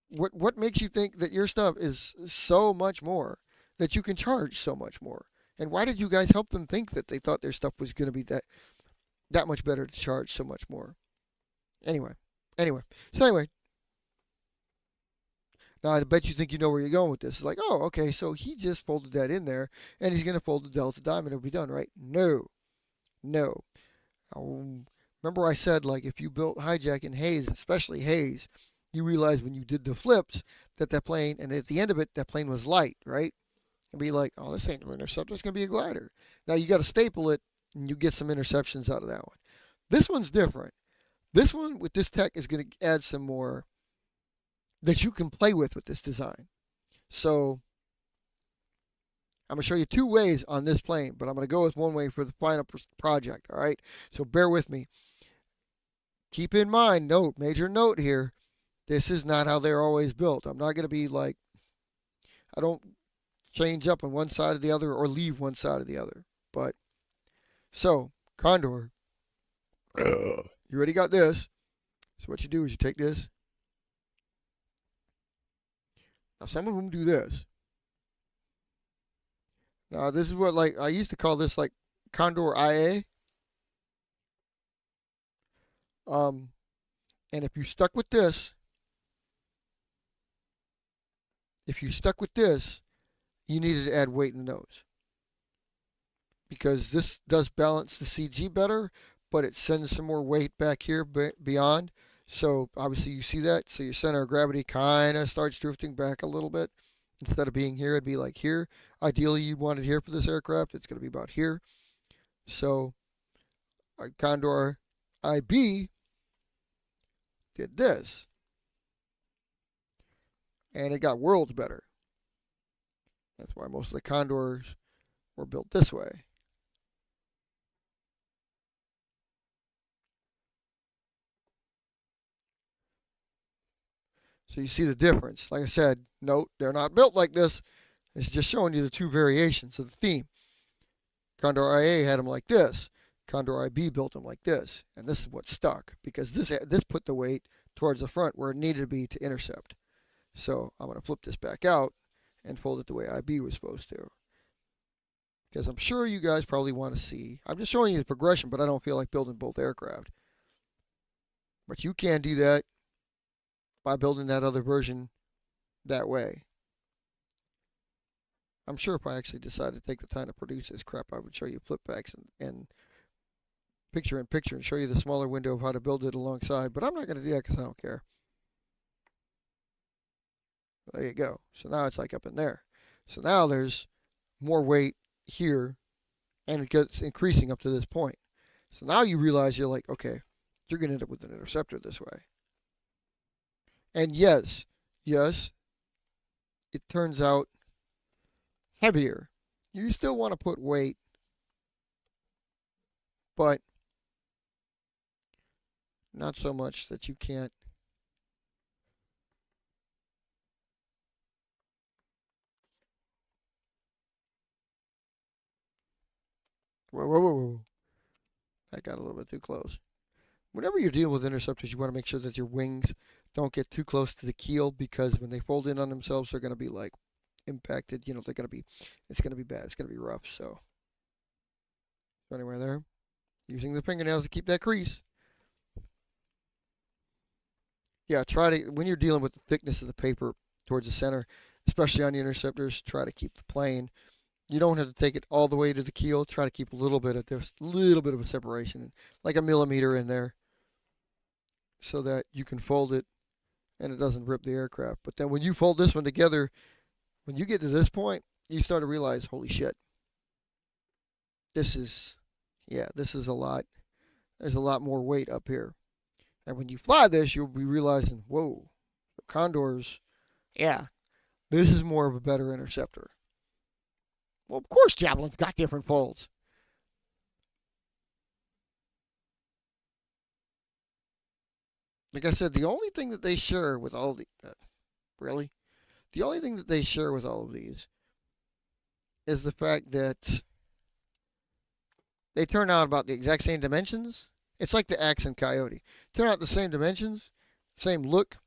What makes you think that your stuff is so much more that you can charge so much more? And why did you guys help them think that they thought their stuff was going to be that much better to charge so much more? Anyway. Now, I bet you think you know where you're going with this. It's like, oh, okay, so he just folded that in there, and he's going to fold the Delta Diamond. It'll be done, right? No. Remember I said, like, if you built HIJAC and HAEZ, especially HAEZ, you realize when you did the flips that plane, and at the end of it, that plane was light, right? And be like, oh, this ain't an interceptor. It's going to be a glider. Now, you got to staple it, and you get some interceptions out of that one. This one's different. This one, with this tech, is going to add some more that you can play with this design. So I'm going to show you 2 ways on this plane, but I'm going to go with one way for the final project, all right? So bear with me. Keep in mind, major note here, this is not how they're always built. I'm not going to be like, I don't change up on one side or the other or leave one side or the other. But, so, Condor, you already got this. So what you do is you take this. Now, some of them do this. Now, this is what, like, I used to call this, like, Condor IA. And if you stuck with this, you needed to add weight in the nose. Because this does balance the CG better, but it sends some more weight back here beyond. So obviously you see that. So your center of gravity kind of starts drifting back a little bit. Instead of being here, it'd be like here. Ideally, you'd want it here for this aircraft. It's going to be about here. So Condor IB did this. And it got worlds better. That's why most of the Condors were built this way. So you see the difference. Like I said, note, they're not built like this. It's just showing you the 2 variations of the theme. Condor IA had them like this. Condor IB built them like this. And this is what stuck, because this put the weight towards the front where it needed to be to intercept. So I'm going to flip this back out and fold it the way IB was supposed to. Because I'm sure you guys probably want to see. I'm just showing you the progression, but I don't feel like building both aircraft. But you can do that by building that other version that way. I'm sure if I actually decided to take the time to produce this crap, I would show you flip backs and picture in picture and show you the smaller window of how to build it alongside. But I'm not going to do that because I don't care. There you go. So now it's like up in there. So now there's more weight here, and it gets increasing up to this point. So now you realize you're like, okay, you're going to end up with an interceptor this way. And yes, it turns out heavier. You still want to put weight, but not so much that you can't. Whoa. That got a little bit too close. Whenever you're dealing with interceptors, you want to make sure that your wings don't get too close to the keel, because when they fold in on themselves, they're going to be like impacted. You know, it's going to be bad. It's going to be rough. So anyway, there, using the fingernails to keep that crease. Yeah, try to, when you're dealing with the thickness of the paper, towards the center, especially on the interceptors. Try to keep the plane. You don't have to take it all the way to the keel. Try to keep a little bit of this, little bit of a separation, like a millimeter in there, so that you can fold it and it doesn't rip the aircraft. But then when you fold this one together, when you get to this point, you start to realize, holy shit, this is a lot. There's a lot more weight up here. And when you fly this, you'll be realizing, whoa, the Condors, yeah, this is more of a better interceptor. Well, of course, Javelin's got different folds. Like I said, the only thing that they share with all the the only thing that they share with all of these is the fact that they turn out about the exact same dimensions. It's like the Axe and Coyote. Turn out the same dimensions, same look,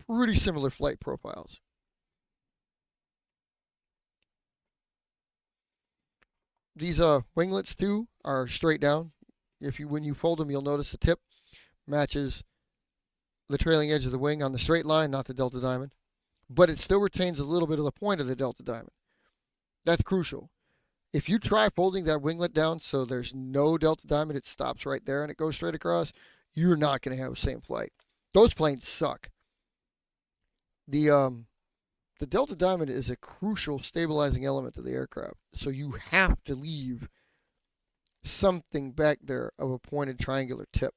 pretty similar flight profiles. These winglets too are straight down. When you fold them, you'll notice the tip matches the trailing edge of the wing on the straight line, not the delta diamond. But it still retains a little bit of the point of the delta diamond. That's crucial. If you try folding that winglet down so there's no delta diamond, it stops right there and it goes straight across, you're not going to have the same flight. Those planes suck. The delta diamond is a crucial stabilizing element of the aircraft. So you have to leave something back there of a pointed triangular tip.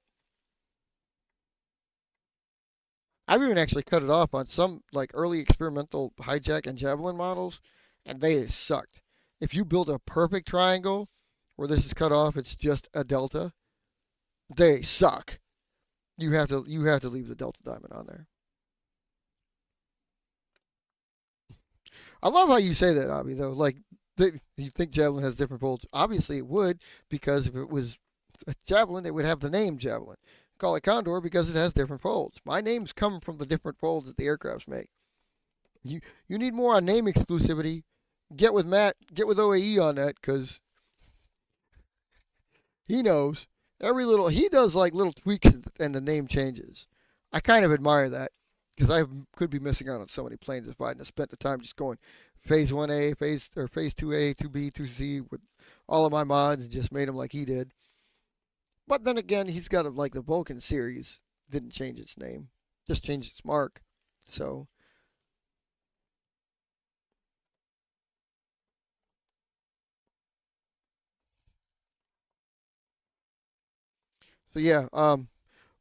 I've even actually cut it off on some like early experimental HIJAC and Javelin models, and they sucked. If you build a perfect triangle where this is cut off, it's just a delta, they suck. You have to leave the delta diamond on there. I love how you say that, Abby, though. Like, you think Javelin has different folds. Obviously, it would, because if it was a Javelin, it would have the name Javelin. Call it Condor because it has different folds. My names come from the different folds that the aircrafts make. You need more on name exclusivity. Get with Matt. Get with OAE on that, because he knows. He does like little tweaks and the name changes. I kind of admire that, because I could be missing out on so many planes if I hadn't spent the time just going phase 1A, phase 2A, 2B, 2C with all of my mods and just made them like he did. But then again, he's got like the Vulcan series didn't change its name, just changed its mark. So yeah,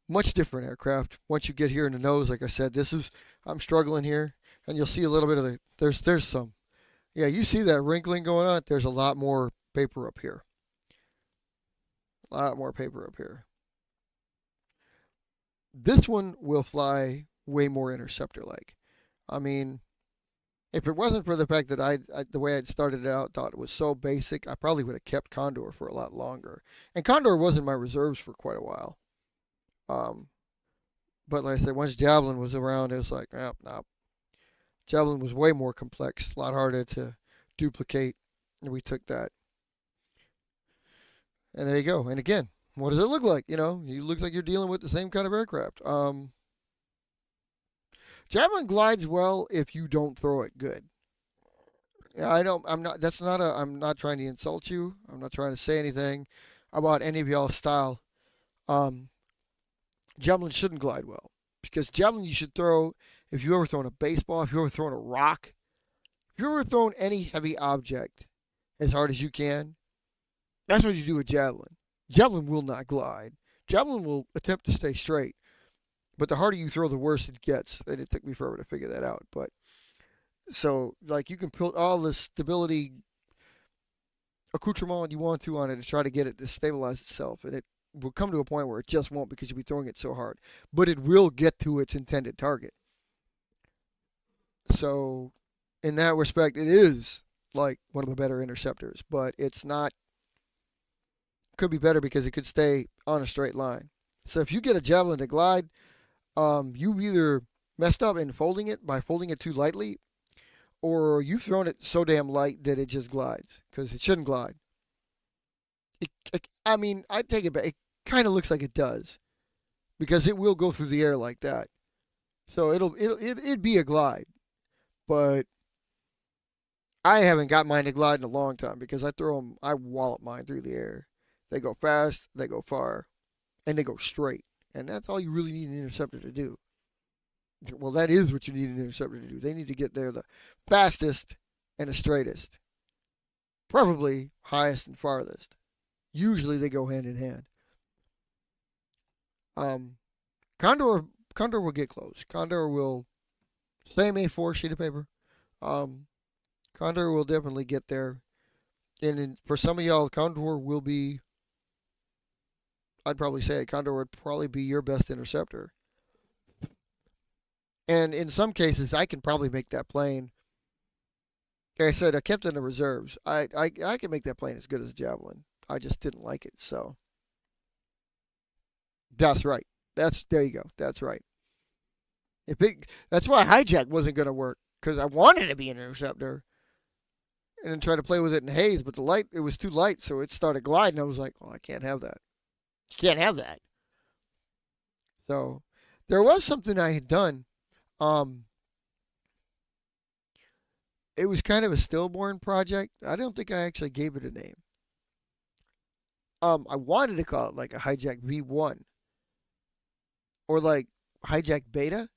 much different aircraft. Once you get here in the nose, like I said, I'm struggling here, and you'll see a little bit of there's some, yeah, you see that wrinkling going on. There's a lot more paper up here. A lot more paper up here. This one will fly way more interceptor-like. I mean, if it wasn't for the fact that the way I'd started it out, thought it was so basic, I probably would have kept Condor for a lot longer. And Condor was in my reserves for quite a while. But like I said, once Javelin was around, it was like, no. Javelin was way more complex, a lot harder to duplicate, and we took that. And there you go. And again, what does it look like? You look like you're dealing with the same kind of aircraft. Javelin glides well if you don't throw it good. Yeah, I'm not trying to insult you. I'm not trying to say anything about any of y'all's style. Javelin shouldn't glide well, because Javelin you should throw if you ever thrown a baseball, if you ever thrown a rock, if you ever thrown any heavy object as hard as you can. That's what you do with Javelin. Javelin will not glide. Javelin will attempt to stay straight. But the harder you throw, the worse it gets. And it took me forever to figure that out. But so, like, you can put all the stability accoutrement you want to on it to try to get it to stabilize itself. And it will come to a point where it just won't, because you'll be throwing it so hard. But it will get to its intended target. So, in that respect, it is like one of the better interceptors. But it's not. Could be better because it could stay on a straight line. So if you get a Javelin to glide, you either messed up in folding it by folding it too lightly, or you've thrown it so damn light that it just glides, because it shouldn't glide. I take it back. It kind of looks like it does, because it will go through the air like that. So it'd be a glide. but I haven't got mine to glide in a long time because I throw them, I wallop mine through the air. They go fast, they go far, and they go straight. And that's all you really need an interceptor to do. Well, that is what you need an interceptor to do. They need to get there the fastest and the straightest, preferably highest and farthest. Usually they go hand in hand. Condor will get close. Condor will, same A4 sheet of paper. Condor will definitely get there. And for some of y'all, Condor will be, I'd probably say Condor would probably be your best interceptor. And in some cases, I can probably make that plane. Like I said, I kept in the reserves. I can make that plane as good as Javelin. I just didn't like it, so. That's right. There you go. That's right. That's why hijack wasn't going to work, because I wanted to be an interceptor and then try to play with it in HAEZ, but it was too light, so it started gliding. I was like, well, I can't have that. You can't have that. So there was something I had done. It was kind of a stillborn project. I don't think I actually gave it a name. I wanted to call it like a HIJAC V1 or like HIJAC Beta.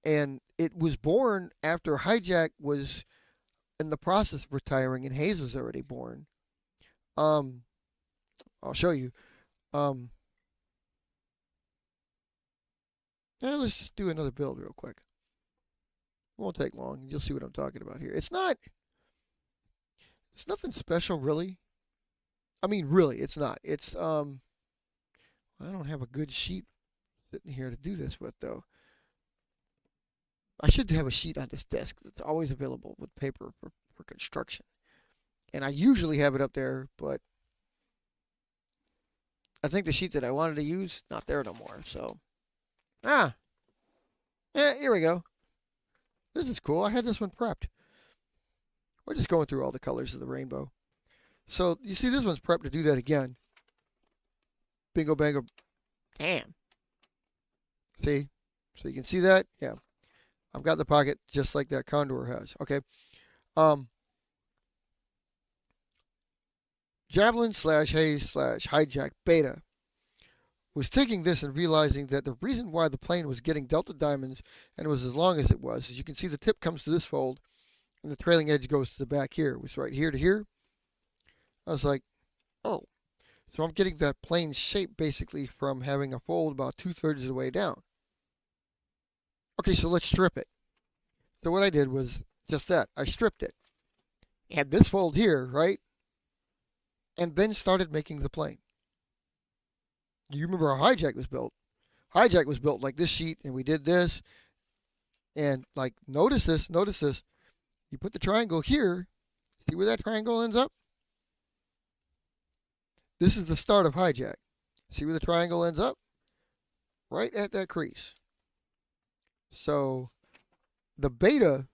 And it was born after HIJAC was in the process of retiring and HAEZ was already born. I'll show you. Now let's just do another build real quick. It won't take long. You'll see what I'm talking about here. It's nothing special really. I mean, really, it's not. It's I don't have a good sheet sitting here to do this with though. I should have a sheet on this desk that's always available with paper for construction. And I usually have it up there, but I think the sheet that I wanted to use, not there no more. So, yeah, here we go. This is cool. I had this one prepped. We're just going through all the colors of the rainbow. So, you see this one's prepped to do that again. Bingo, bango. Damn. See? So you can see that? Yeah. I've got the pocket just like that Condor has. Okay. Javelin / HAEZ / HIJAC Beta was taking this and realizing that the reason why the plane was getting delta diamonds and it was as long as it was, as you can see the tip comes to this fold and the trailing edge goes to the back here. It was right here to here. I was like, oh. So I'm getting that plane's shape basically from having a fold about 2/3 of the way down. Okay, so let's strip it. So what I did was just that. I stripped it. Had this fold here, right? And then started making the plane. You remember how HIJAC was built. HIJAC was built like this sheet, and we did this. And like, notice this. You put the triangle here. See where that triangle ends up? This is the start of HIJAC. See where the triangle ends up? Right at that crease. So the beta,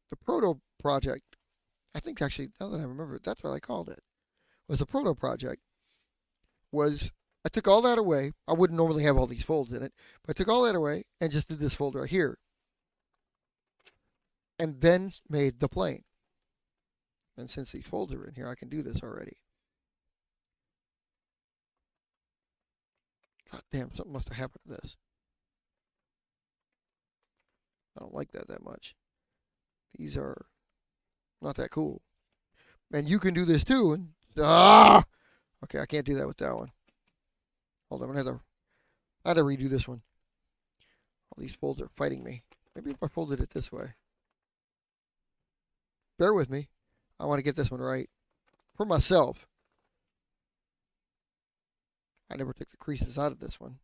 the proto project, I think actually, now that I remember it, that's what I called it, was a proto project, was I took all that away. I wouldn't normally have all these folds in it, but I took all that away and just did this fold right here. And then made the plane. And since these folds are in here, I can do this already. God damn, something must have happened to this. I don't like that much. These are not that cool. And you can do this too. And okay, I can't do that with that one. Hold on, I had to redo this one. All these folds are fighting me. Maybe if I folded it this way. Bear with me. I want to get this one right. For myself. I never took the creases out of this one.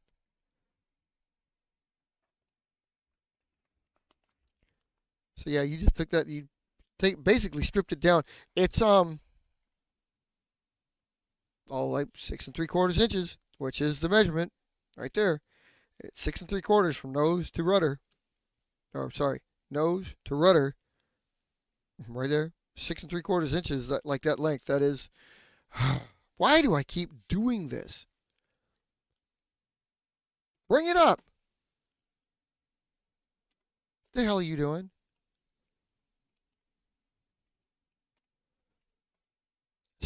So yeah, you just took that, basically stripped it down. It's all like 6 3/4 inches, which is the measurement right there. It's 6 3/4 from nose to rudder. Or sorry, nose to rudder. Right there, 6 3/4 inches. Like that length. That is. Why do I keep doing this? Bring it up. What the hell are you doing?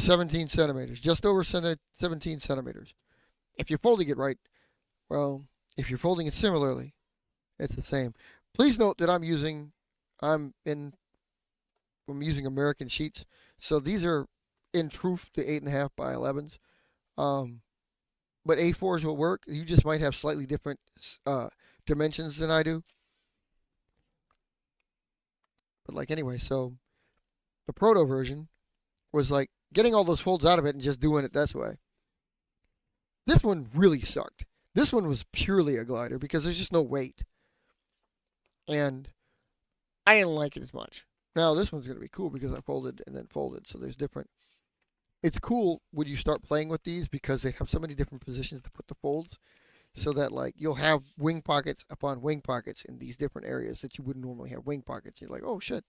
17 centimeters, just over 17 centimeters. If you're folding it right, well, if you're folding it similarly, it's the same. Please note that I'm using American sheets, so these are in truth the 8.5 by 11s. Um, but A4s will work. You just might have slightly different dimensions than I do. But like anyway, so the proto version was like getting all those folds out of it and just doing it this way. This one really sucked. This one was purely a glider because there's just no weight. And I didn't like it as much. Now this one's going to be cool because I folded and then folded, so there's different. It's cool when you start playing with these because they have so many different positions to put the folds, so that like you'll have wing pockets upon wing pockets in these different areas that you wouldn't normally have wing pockets. You're like, oh shit,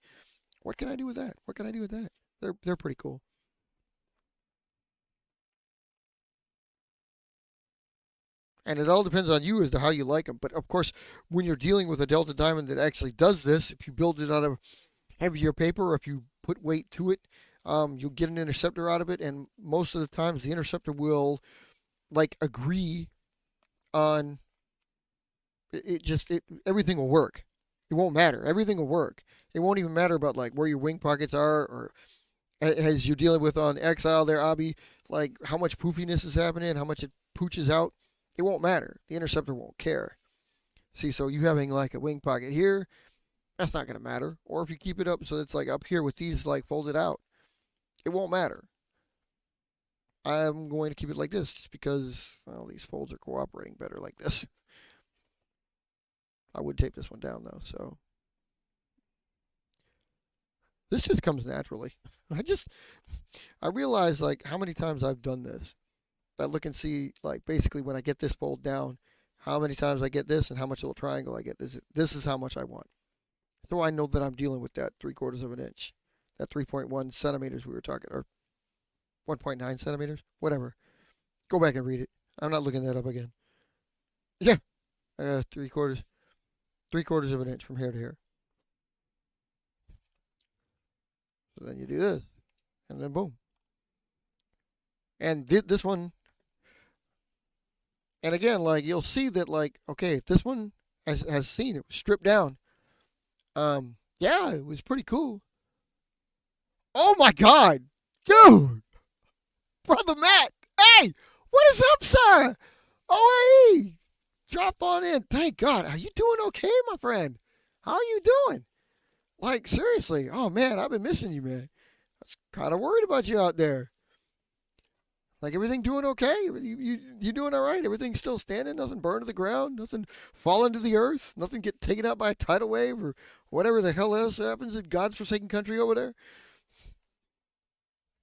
what can I do with that? What can I do with that? They're pretty cool. And it all depends on you as to how you like them. But of course, when you're dealing with a Delta Diamond that actually does this, if you build it out of heavier paper or if you put weight to it, you'll get an interceptor out of it. And most of the times, the interceptor will like agree on everything will work. It won't matter. Everything will work. It won't even matter about like where your wing pockets are or as you're dealing with on Exile there, Abby, like how much poofiness is happening, how much it pooches out. It won't matter. The interceptor won't care. See, so you having like a wing pocket here, that's not going to matter. Or if you keep it up so it's like up here with these like folded out, it won't matter. I'm going to keep it like this just because, well, these folds are cooperating better like this. I would tape this one down though, so. This just comes naturally. I realize like how many times I've done this. I look and see like basically when I get this fold down, how many times I get this and how much little triangle I get. This is how much I want. So I know that I'm dealing with that 3/4 of an inch, that 3.1 centimeters we were talking, or 1.9 centimeters, whatever. Go back and read it. I'm not looking that up again. Yeah, 3/4 of an inch from here to here. So then you do this, and then boom. And this one, and again, like you'll see that, like, okay, this one has seen it was stripped down. Yeah, it was pretty cool. Oh my God, dude, brother Matt, hey, what is up, sir? Oh, hey, drop on in. Thank God, are you doing okay, my friend? How are you doing? Like seriously, oh man, I've been missing you, man. I was kind of worried about you out there. Like everything doing okay? You doing all right? Everything still standing? Nothing burned to the ground? Nothing falling to the earth? Nothing get taken out by a tidal wave or whatever the hell else happens in God's forsaken country over there?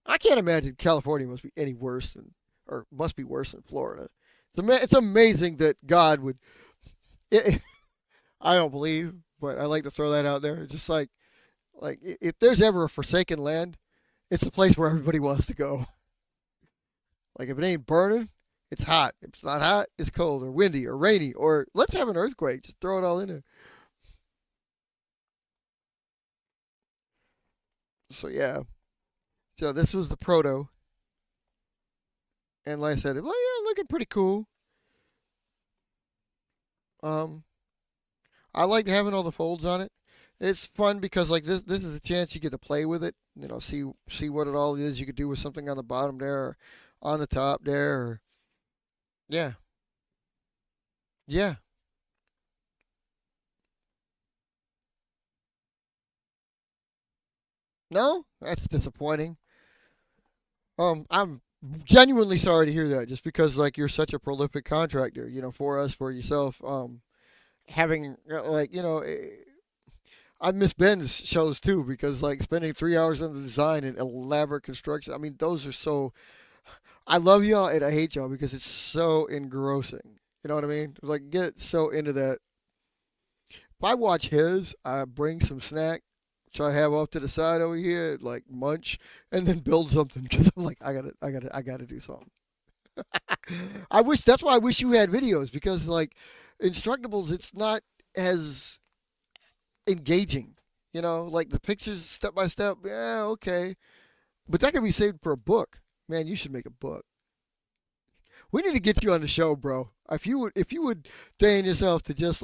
I can't imagine California must be any worse than, or must be worse than Florida. It's amazing that God would. It, I don't believe, but I like to throw that out there. Just like if there's ever a forsaken land, it's a place where everybody wants to go. Like if it ain't burning, it's hot. If it's not hot, it's cold or windy or rainy or let's have an earthquake. Just throw it all in there. So yeah. So this was the proto. And like I said, well, yeah, looking pretty cool. Um, I like having all the folds on it. It's fun because like this is a chance you get to play with it. You know, see what it all is you could do with something on the bottom there or on the top there. Or, yeah, yeah. No, that's disappointing. I'm genuinely sorry to hear that. Just because like you're such a prolific contractor, you know, for us, for yourself. Having like you know. I miss Ben's shows too because like spending 3 hours on the design and elaborate construction. I mean, those are so. I love y'all and I hate y'all because it's so engrossing. You know what I mean? Like get so into that. If I watch his, I bring some snack, which I have off to the side over here, like munch, and then build something because I'm like, I gotta do something. I wish that's why I wish you had videos because like Instructables, it's not as engaging. You know, like the pictures step by step. Yeah, okay. But that could be saved for a book. Man, you should make a book. We need to get you on the show, bro. If you would deign yourself to just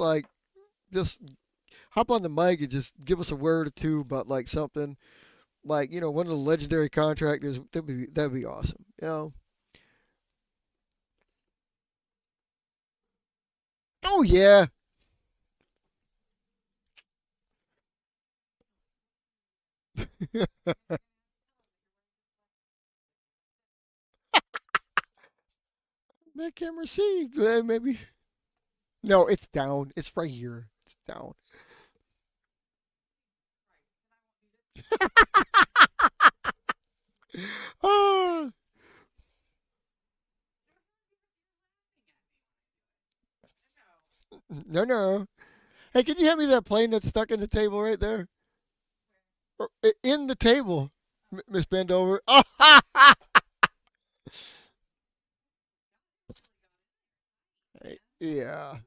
hop on the mic and just give us a word or two about like something like one of the legendary contractors. That'd be awesome. Oh yeah. I can't receive. Maybe. No, it's down. It's right here. It's down. Ah, no, no. Hey, can you hand me that plane that's stuck in the table right there? In the table, Miss Bendover. Yeah.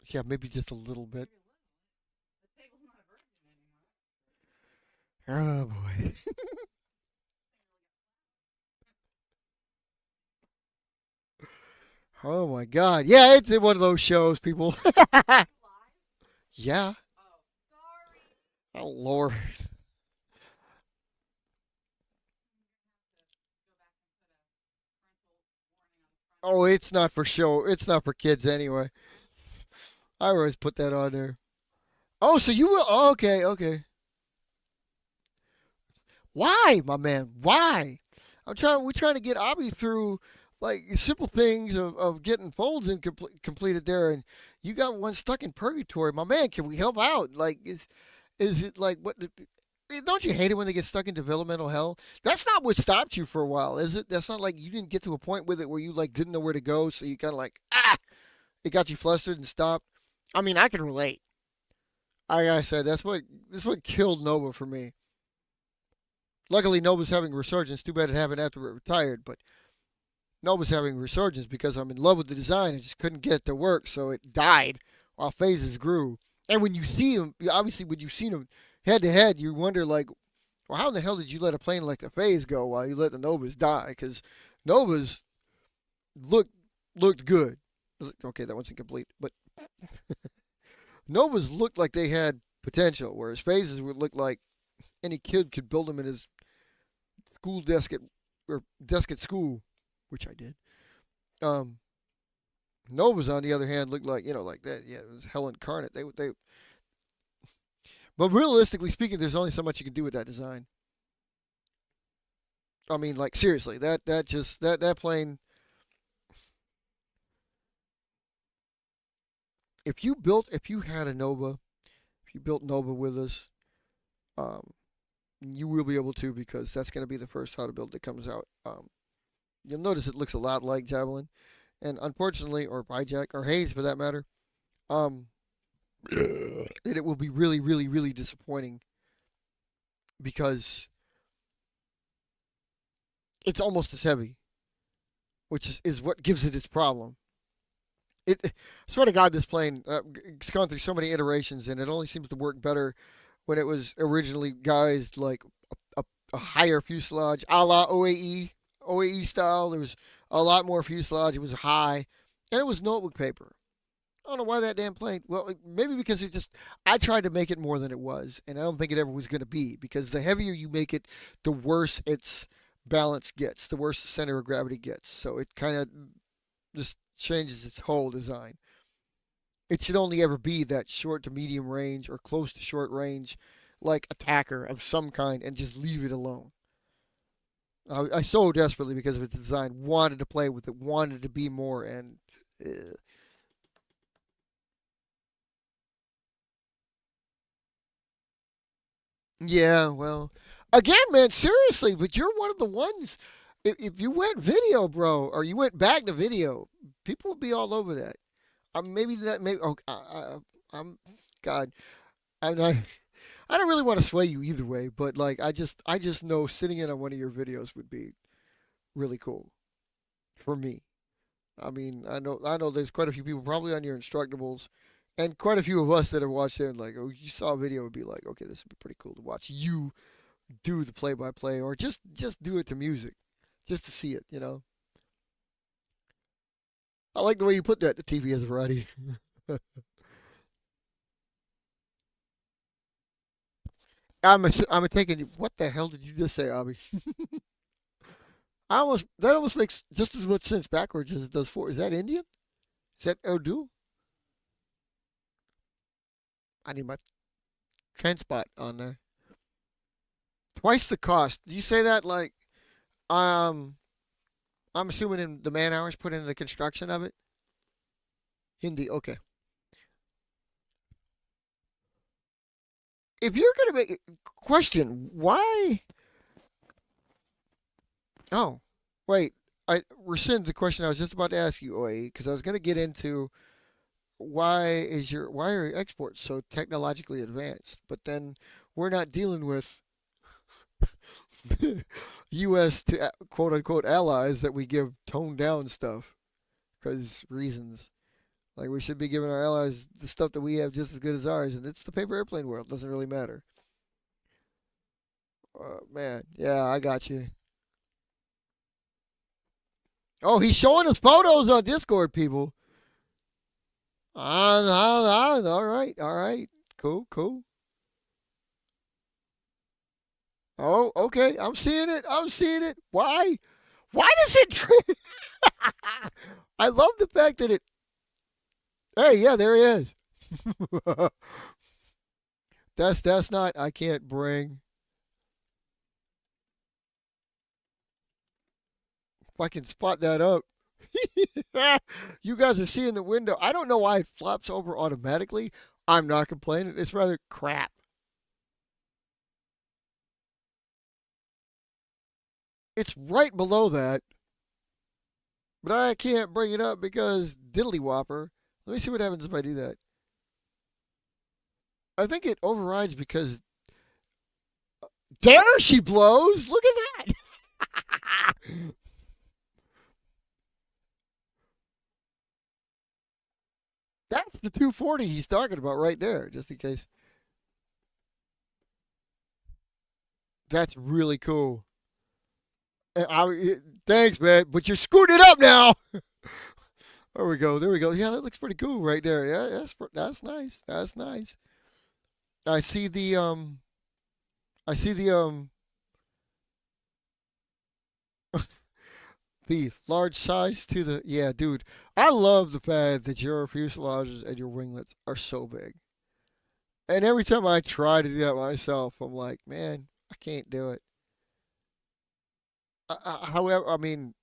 Yeah, maybe just a little bit. Oh boy. Oh my God. Yeah, it's one of those shows, people. Yeah. Oh Lord. Oh, it's not for show. It's not for kids anyway. I always put that on there. Oh, so you will? Oh, okay, okay. Why, my man? Why? I'm trying. We're trying to get Abby through like simple things of getting folds completed there, and you got one stuck in purgatory, my man. Can we help out? Like, is it like what? Don't you hate it when they get stuck in developmental hell? That's not what stopped you for a while, is it? That's not like you didn't get to a point with it where you like didn't know where to go, so you kind of like it got you flustered and stopped. I mean, I can relate. Like I said, that's what killed Nova for me. Luckily, Nova's having a resurgence. Too bad it happened after it retired, but Nova's having a resurgence because I'm in love with the design. I just couldn't get it to work, so it died while phases grew. And when you see them, obviously, when you've seen them head to head, you wonder like, well, how in the hell did you let a plane like the phase go while you let the Novas die? Because Novas looked looked good. Okay, that wasn't complete, but Novas looked like they had potential, whereas phases would look like any kid could build them in his school desk at or desk at school, which I did. Um, Novas, on the other hand, looked like like that. Yeah, it was hell incarnate. But realistically speaking, there's only so much you can do with that design. I mean, like seriously, that plane. If you had a Nova, if you built Nova with us, um, you will be able to because that's going to be the first how to build that comes out. You'll notice it looks a lot like Javelin, and unfortunately, or HIJAC or HAEZ for that matter, um, and it will be really, really, really disappointing because it's almost as heavy, which is what gives it its problem. I swear to God, this plane it's gone through so many iterations, and it only seems to work better when it was originally guised like a higher fuselage, a la OAE style. There was a lot more fuselage. It was high, and it was notebook paper. I don't know why that damn plane. Well, maybe because it just. I tried to make it more than it was, and I don't think it ever was going to be because the heavier you make it, the worse its balance gets, the worse the center of gravity gets. So it kind of just changes its whole design. It should only ever be that short to medium range or close to short range, like attacker of some kind, and just leave it alone. I so desperately, because of its design, wanted to play with it, wanted to be more, and yeah, well, again, man, seriously, but you're one of the ones. If you went video, bro, or you went back to video, people would be all over that. Maybe that, maybe. Oh, I'm God. I'm not. I don't really want to sway you either way, but like, I just know sitting in on one of your videos would be really cool for me. I mean, I know there's quite a few people probably on your instructables, And quite a few of us that have watched it, like, oh, you saw a video, would be like, okay, this would be pretty cool to watch you do the play by play, or just do it to music, just to see it. I like the way you put that. The TV has a variety. I'm thinking, what the hell did you just say, Abby? That almost makes just as much sense backwards as it does forward. Is that Indian? Is that Urdu? I need my transpot on there. Twice the cost. You say that like um I'm assuming in the man hours put into the construction of it. Hindi. Okay. If you're gonna make question, why? Oh, wait. I rescind the question I was just about to ask you, Oi, because I was gonna get into why are your exports so technologically advanced? But then we're not dealing with U.S. to quote unquote allies that we give toned down stuff because reasons. Like we should be giving our allies the stuff that we have just as good as ours, and it's the paper airplane world. Doesn't really matter. Man, yeah, I got you. Oh, he's showing us photos on Discord, people. All right, all right, cool, cool. Oh, okay, I'm seeing it. I'm seeing it. Why? Why does it? I love the fact that it. Hey, yeah, there he is. That's not. I can't bring. If I can spot that up. You guys are seeing the window. I don't know why it flops over automatically. I'm not complaining. It's rather crap. It's right below that, but I can't bring it up because diddly whopper. Let me see what happens if I do that. I think it overrides because there she blows. Look at that. That's the 240 he's talking about right there, just in case. That's really cool. Thanks, man. But you're screwing it up now. There we go. There we go. Yeah, that looks pretty cool right there. Yeah, that's nice. That's nice. I see the I see the large size to the yeah, dude. I love the fact that your fuselages and your winglets are so big. And every time I try to do that myself, I'm like, man, I can't do it. However, I mean,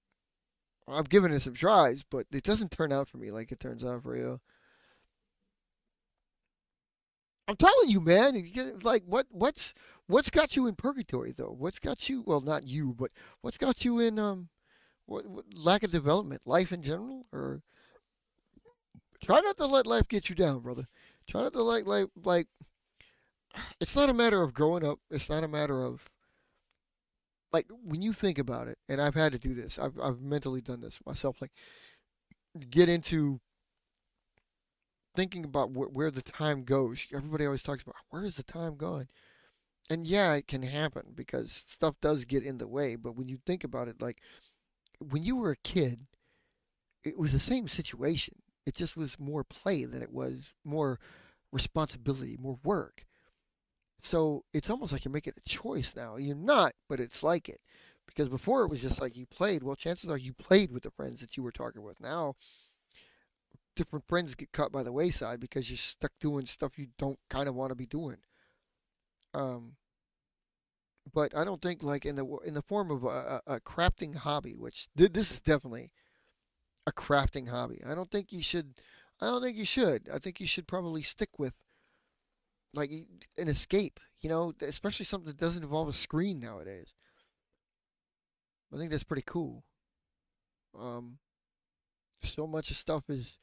I've given it some tries, but it doesn't turn out for me like it turns out for you. I'm telling you, man. Like, what's got you in purgatory though? What's got you? Well, not you, but what's got you in what lack of development, life in general, or try not to let life get you down, brother. Try not to like. It's not a matter of growing up. It's not a matter of like when you think about it. And I've had to do this. I've mentally done this myself. Like get into thinking about where the time goes. Everybody always talks about where is the time going, and yeah, it can happen because stuff does get in the way. But when you think about it, like when you were a kid, it was the same situation. It just was more play than it was more responsibility, more work. So it's almost like you're making a choice now. You're not, but it's like it. Because before it was just like you played. Well, chances are you played with the friends that you were talking with. Now, different friends get cut by the wayside because you're stuck doing stuff you don't kind of want to be doing. Um, but I don't think like in the form of a crafting hobby, which this is definitely a crafting hobby. I don't think you should. I don't think you should. I think you should probably stick with like an escape. Especially something that doesn't involve a screen nowadays. I think that's pretty cool. Um, so much of stuff is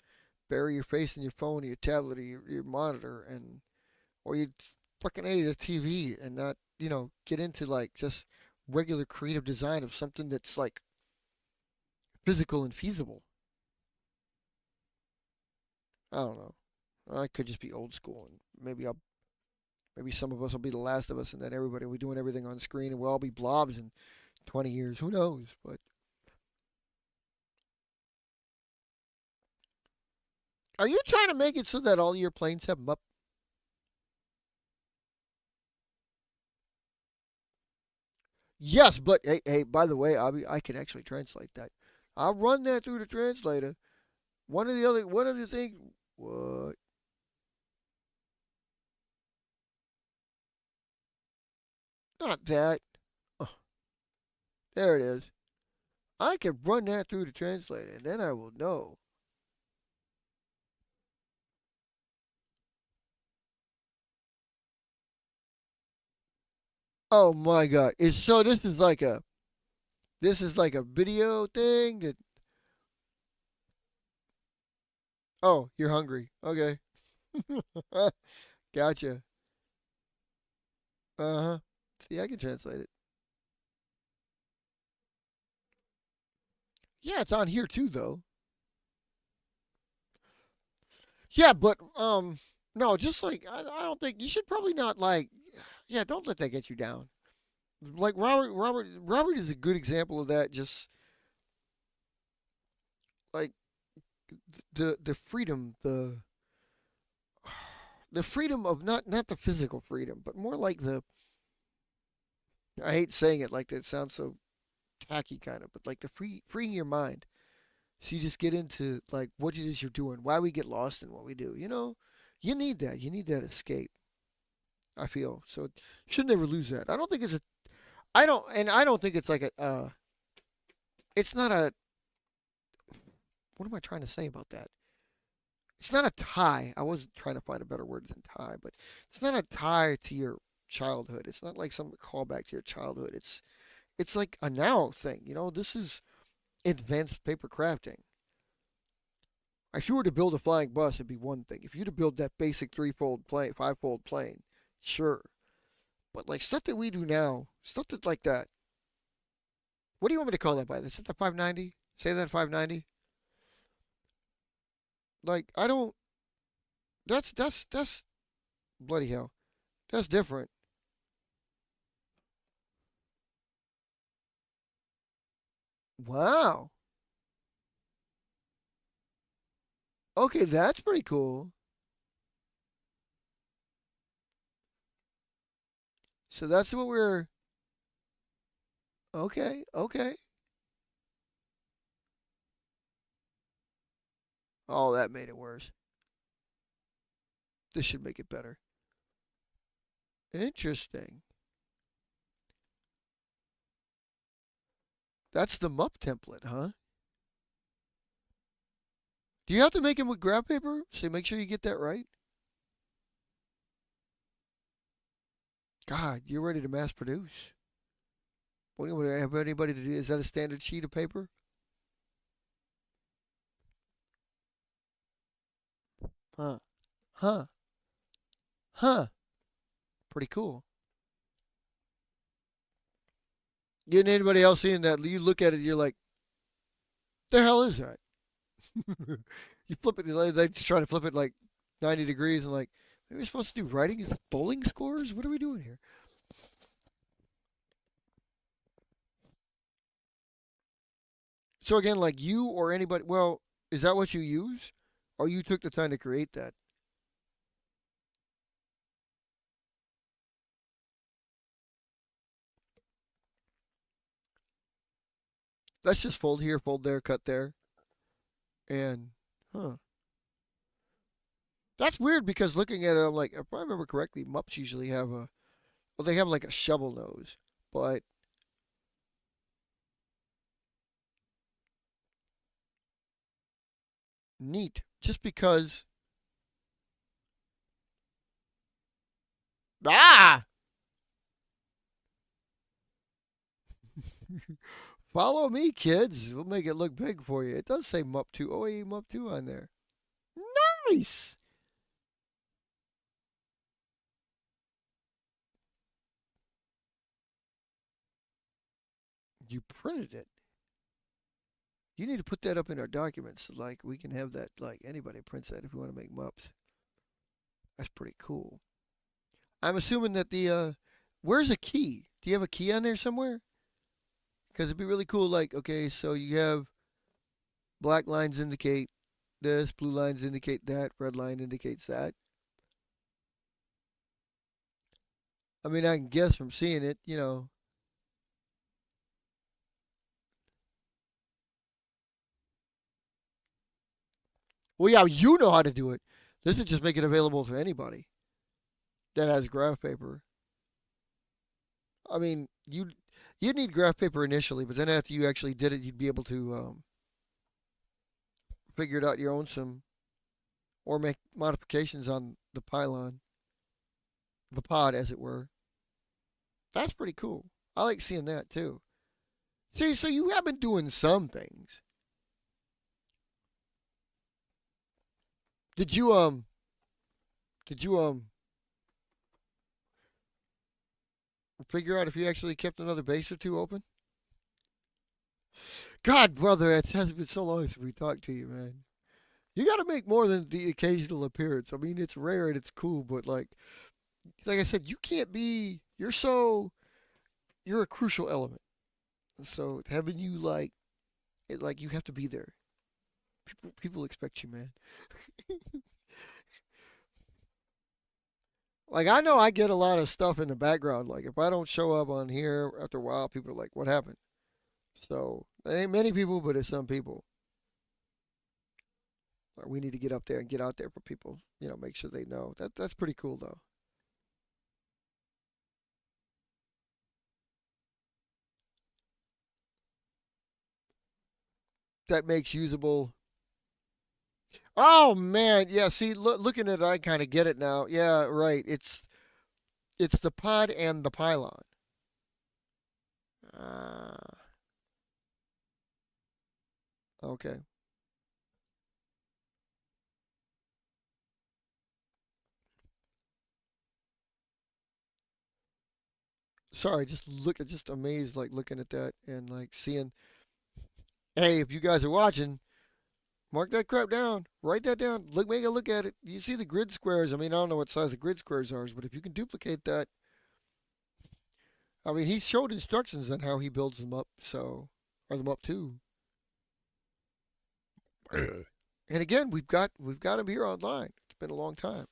bury your face in your phone or your tablet or your monitor and or you fucking A the TV and not get into like just regular creative design of something that's like physical and feasible. I don't know. I could just be old school, and maybe some of us will be the last of us, and then everybody will be doing everything on screen, and we'll all be blobs in 20 years. Who knows? But are you trying to make it so that all your planes have MUP? Yes, but hey, by the way, I can actually translate that. I'll run that through the translator. One of the things. What? Not that. Oh, there it is. I can run that through the translator, and then I will know. Oh my God! It's so this is like a video thing that. Oh, you're hungry. Okay. Gotcha. Uh huh. See, I can translate it. Yeah, it's on here too, though. Yeah, but no, just like I don't think you should probably not like. Yeah, don't let that get you down. Like Robert is a good example of that. Just like the freedom, the freedom of not the physical freedom, but more like the. I hate saying it like that. It sounds so tacky, kind of, but like the freeing your mind. So you just get into like what it is you're doing, why we get lost in what we do. You need that. You need that escape. I feel so. You should never lose that. I don't think it's a. I don't think it's like a. It's not a. What am I trying to say about that? It's not a tie. I wasn't trying to find a better word than tie, but it's not a tie to your childhood. It's not like some callback to your childhood. It's like a now thing. This is advanced paper crafting. If you were to build a flying bus, it'd be one thing. If you were to build that basic three-fold plane, five-fold plane, sure. But like stuff that we do now, stuff that like that. What do you want me to call that by? Is it the 590? Say that 590. Like I don't. That's bloody hell. That's different. Wow. Okay, that's pretty cool. So that's what we're. Okay, okay. Oh, that made it worse. This should make it better. Interesting. That's the MUP template, huh? Do you have to make them with graph paper? So make sure you get that right. God, you're ready to mass produce. What do you have anybody to do? Is that a standard sheet of paper? Huh. Huh. Huh. Pretty cool. You and anybody else seeing that? You look at it, you're like, the hell is that? You flip it, they just try to flip it like 90 degrees and like, are we supposed to do writing? Is it bowling scores? What are we doing here? So again, like you or anybody, well, is that what you use? Or you took the time to create that? Let's just fold here, fold there, cut there. And, huh. That's weird because looking at it, I'm like, if I remember correctly, Mups usually have well, they have like a shovel nose. But neat. Just because. Ah! Follow me, kids. We'll make it look big for you. It does say MUP 2, OAE MUP 2 on there. Nice! You printed it. You need to put that up in our documents so like we can have that like anybody prints that if we want to make MUPs. That's pretty cool. I'm assuming that where's a key? Do you have a key on there somewhere? Because it'd be really cool. Like, okay, so you have black lines indicate this, blue lines indicate that, red line indicates that. I mean, I can guess from seeing it, you know. Well, yeah, you know how to do it. This is just make it available to anybody that has graph paper. I mean, you'd need graph paper initially, but then after you actually did it, you'd be able to figure it out your own some or make modifications on the pylon, the pod, as it were. That's pretty cool. I like seeing that too. See, so you have been doing some things. Did you did you figure out if you actually kept another base or two open? God, brother, it has been so long since we talked to you, man. You got to make more than the occasional appearance. I mean, it's rare and it's cool, but like I said, you can't be. You're a crucial element. So having you like you have to be there. People expect you, man. Like I know I get a lot of stuff in the background. Like if I don't show up on here after a while, people are like, "What happened?" So it ain't many people, but it's some people. Like, we need to get up there and get out there for people. You know, make sure they know. That's pretty cool though. That makes usable. Oh man, yeah. See, looking at it, I kind of get it now. Yeah, right. It's the pod and the pylon. Ah, okay. Sorry, just amazed, like looking at that and like seeing. Hey, if you guys are watching, mark that crap down. Write that down. Make a look at it. You see the grid squares. I mean, I don't know what size the grid squares are, but if you can duplicate that, I mean, he showed instructions on how he builds them up. So, or them up too. And again, we've got him here online. It's been a long time.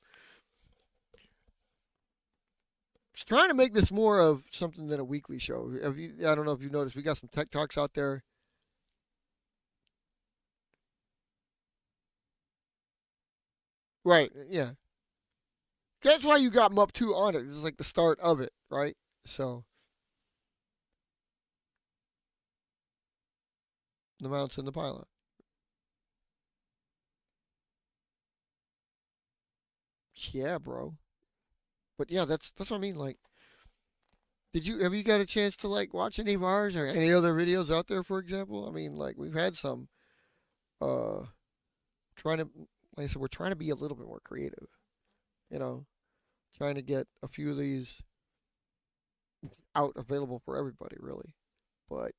Just trying to make this more of something than a weekly show. I don't know if you've noticed, we got some tech talks out there. Right. Yeah. That's why you got Mup 2 on it. It's like the start of it, right? So, the mounts and the pylon. Yeah, bro. But yeah, that's what I mean. Like, have you got a chance to like watch any of ours or any other videos out there, for example? I mean, like we've had some uh trying to like I said, we're trying to be a little bit more creative, you know, trying to get a few of these out available for everybody really. But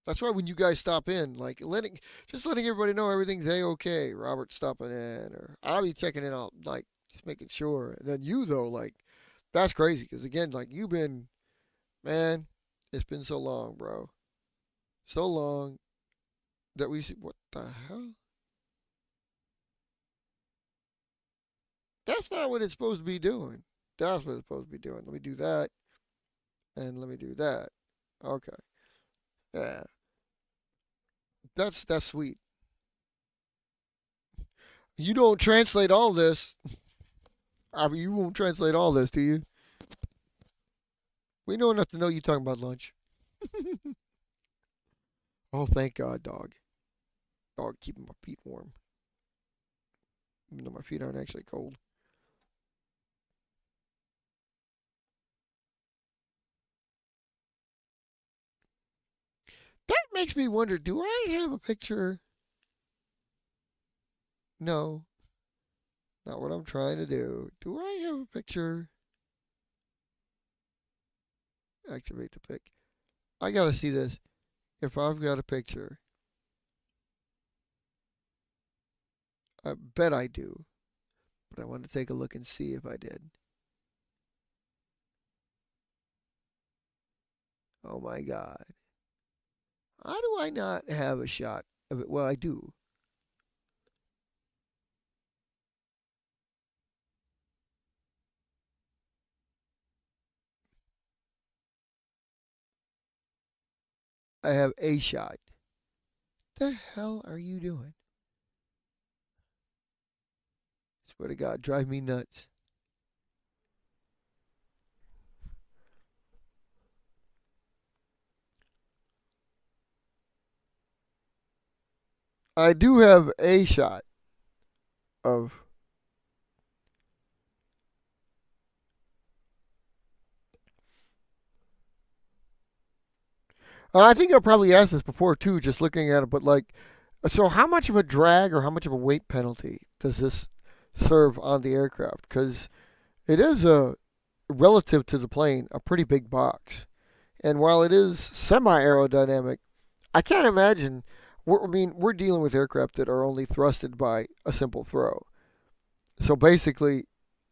that's why when you guys stop in, like letting everybody know everything's a okay. Robert stopping in, or I'll be checking in out, like just making sure. And then you though, like that's crazy because again, like you've been, man, it's been so long, bro, so long that we see what the hell. That's not what it's supposed to be doing. That's what it's supposed to be doing. Let me do that, and let me do that. Okay, yeah, that's sweet. You don't translate all this. I mean, you won't translate all this, do you? We know enough to know you talking about lunch. Oh, thank God, dog. Dog keeping my feet warm, even though my feet aren't actually cold. That makes me wonder, do I have a picture? No, not what I'm trying to do. Do I have a picture? Activate the pic. I gotta see this. If I've got a picture, I bet I do. but I want to take a look and see if I did. Oh my God. How do I not have a shot of it? Well, I do. I have a shot. The hell are you doing? Swear to God, drive me nuts. I do have a shot of. I think I probably asked this before too, just looking at it, but like, so how much of a drag or how much of a weight penalty does this serve on the aircraft? Because it is a relative to the plane a pretty big box, and while it is semi aerodynamic, I can't imagine. I mean, we're dealing with aircraft that are only thrusted by a simple throw. So basically,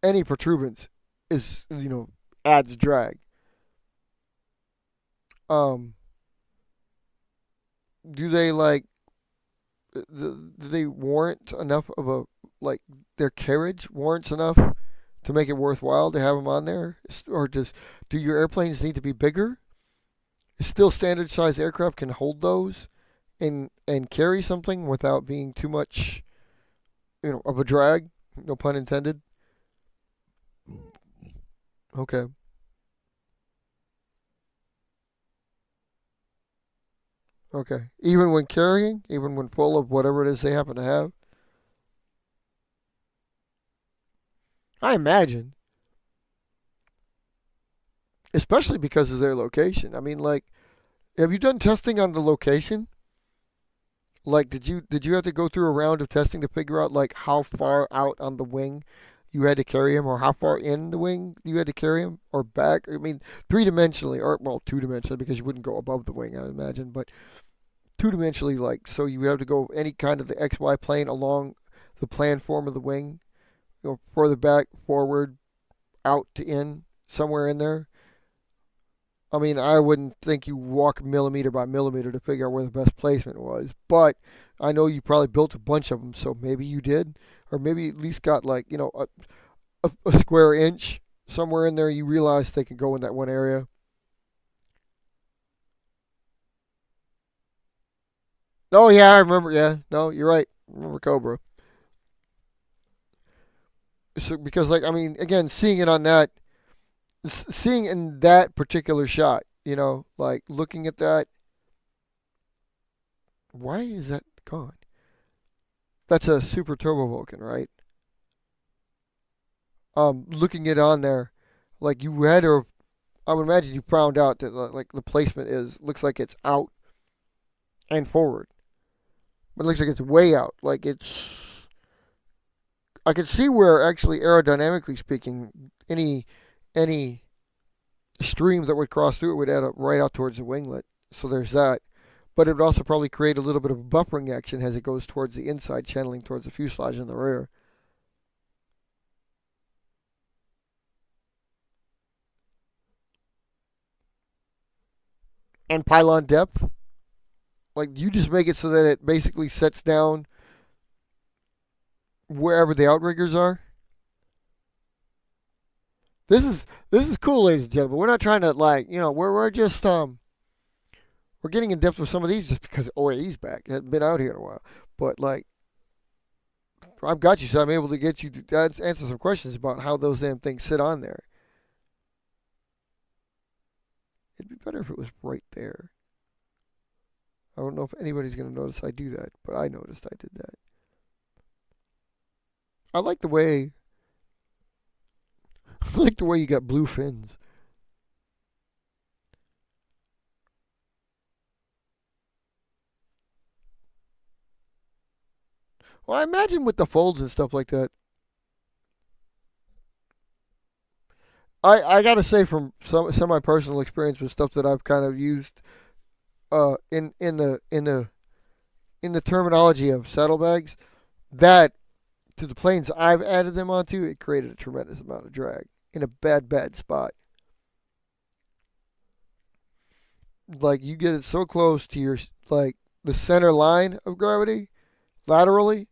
any protuberance is adds drag. Um, do they like do they warrant enough of a like their carriage warrants enough to make it worthwhile to have them on there, or do your airplanes need to be bigger? Still, standard size aircraft can hold those and carry something without being too much of a drag. No pun intended. Okay. Okay. Even when carrying, even when full of whatever it is they happen to have. I imagine, especially because of their location. I mean, like, have you done testing on the location? Like, did you have to go through a round of testing to figure out like how far out on the wing you had to carry him, or how far in the wing you had to carry him, or back? I mean, three dimensionally, or well, two dimensionally, because you wouldn't go above the wing, I imagine, but two dimensionally, like, so you have to go any kind of the XY plane along the plan form of the wing, further back, forward, out to in, somewhere in there. I mean, I wouldn't think you walk millimeter by millimeter to figure out where the best placement was, but I know you probably built a bunch of them, so maybe you did, or maybe at least got like a square inch somewhere in there. You realize they can go in that one area. Oh yeah, I remember. Yeah, no, you're right. I remember Cobra. So because like I mean, again, seeing it on that, seeing in that particular shot, like looking at that. Why is that gone? That's a Super Turbo Vulcan, right? Looking it on there, like you had to. I would imagine you found out that like the placement looks like it's out and forward, but it looks like it's way out. Like it's. I could see where actually aerodynamically speaking, any stream that would cross through it would add up right out towards the winglet. So there's that. But it would also probably create a little bit of buffering action as it goes towards the inside, channeling towards the fuselage in the rear. And pylon depth, like you just make it so that it basically sets down wherever the outriggers are. This is cool, ladies and gentlemen. We're not trying to we're just we're getting in depth with some of these just because OAE's back. It hadn't been out here in a while, but like I've got you, so I'm able to get you to answer some questions about how those damn things sit on there. It'd be better if it was right there. I don't know if anybody's going to notice I do that, but I noticed I did that. I like the way I like the way you got blue fins. Well, I imagine with the folds and stuff like that. I gotta say from some of my personal experience with stuff that I've kind of used in the terminology of saddlebags, that to the planes I've added them onto, it created a tremendous amount of drag in a bad spot. Like you get it so close to your like the center line of gravity laterally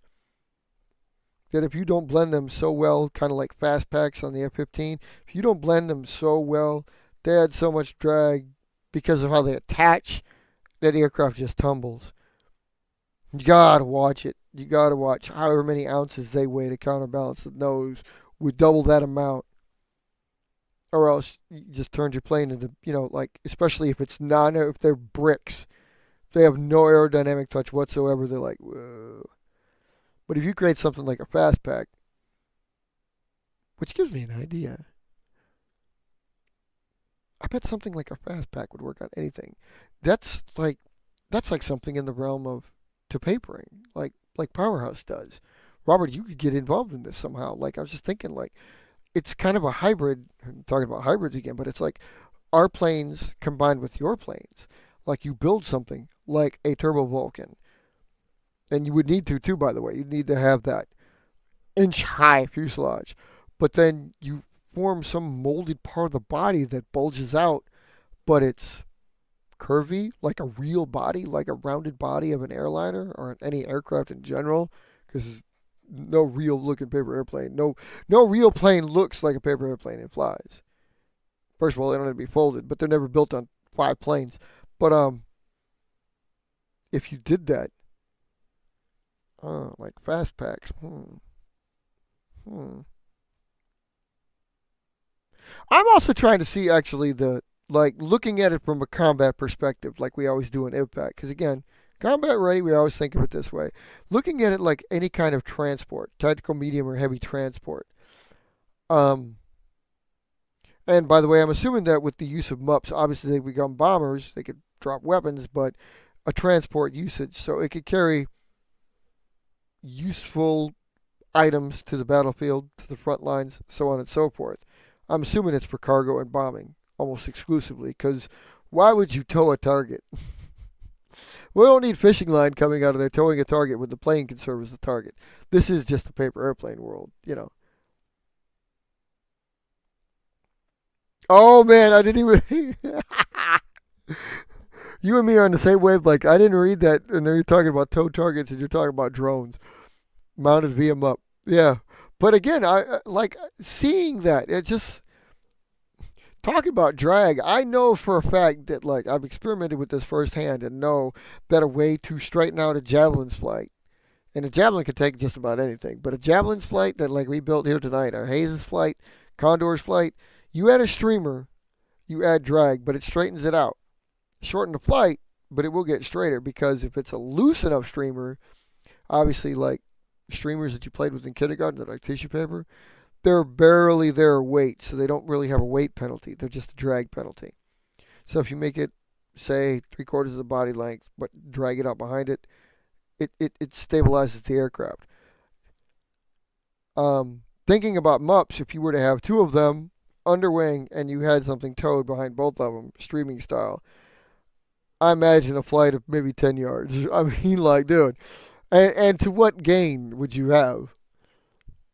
that if you don't blend them so well, kind of like fast packs on the F-15, if you don't blend them so well, they add so much drag because of how they attach that the aircraft just tumbles. You gotta watch it. You gotta watch however many ounces they weigh to counterbalance the nose with double that amount, or else you just turns your plane into, like, especially if it's not, if they're bricks, if they have no aerodynamic touch whatsoever, they're like, whoa. But if you create something like a fast pack, which gives me an idea, I bet something like a fast pack would work on anything. That's like something in the realm of to papering, like Powerhouse does. Robert, you could get involved in this somehow. Like I was just thinking, like it's kind of a hybrid. I'm talking about hybrids again, but it's like our planes combined with your planes. Like you build something like a turbo Vulcan, and you would need to too. By the way, you'd need to have that inch high fuselage, but then you form some molded part of the body that bulges out, but it's curvy, like a real body, like a rounded body of an airliner or any aircraft in general, because no real looking paper airplane, no real plane looks like a paper airplane and flies. First of all, they don't have to be folded, but they're never built on 5 planes. But if you did that, like fast packs, I'm also trying to see actually like looking at it from a combat perspective, like we always do in IVPAC. Because again, combat ready, we always think of it this way. Looking at it like any kind of transport, tactical, medium, or heavy transport. And by the way, I'm assuming that with the use of MUPs, obviously they become bombers. They could drop weapons, but a transport usage, so it could carry useful items to the battlefield, to the front lines, so on and so forth. I'm assuming it's for cargo and bombing almost exclusively, because why would you tow a target? We don't need fishing line coming out of there towing a target when the plane can serve as the target. This is just the paper airplane world. Oh man, I didn't even. You and me are on the same wave. Like I didn't read that, and then you're talking about tow targets, and you're talking about drones mounted via MUP. Yeah, but again, I like seeing that. It just talk about drag. I know for a fact that like I've experimented with this firsthand and know that a way to straighten out a Javelin's flight, and a Javelin can take just about anything, but a Javelin's flight that like we built here tonight, our HAEZ's flight, Condor's flight, you add a streamer, you add drag, but it straightens it out. Shorten the flight, but it will get straighter because if it's a loose enough streamer, obviously like streamers that you played with in kindergarten that are like tissue paper, they're barely their weight, so they don't really have a weight penalty. They're just a drag penalty. So if you make it, say, 3/4 of the body length, but drag it out behind it, it stabilizes the aircraft. Thinking about MUPs, if you were to have 2 of them underwing and you had something towed behind both of them, streaming style, I imagine a flight of maybe 10 yards. I mean, like, dude. And to what gain would you have?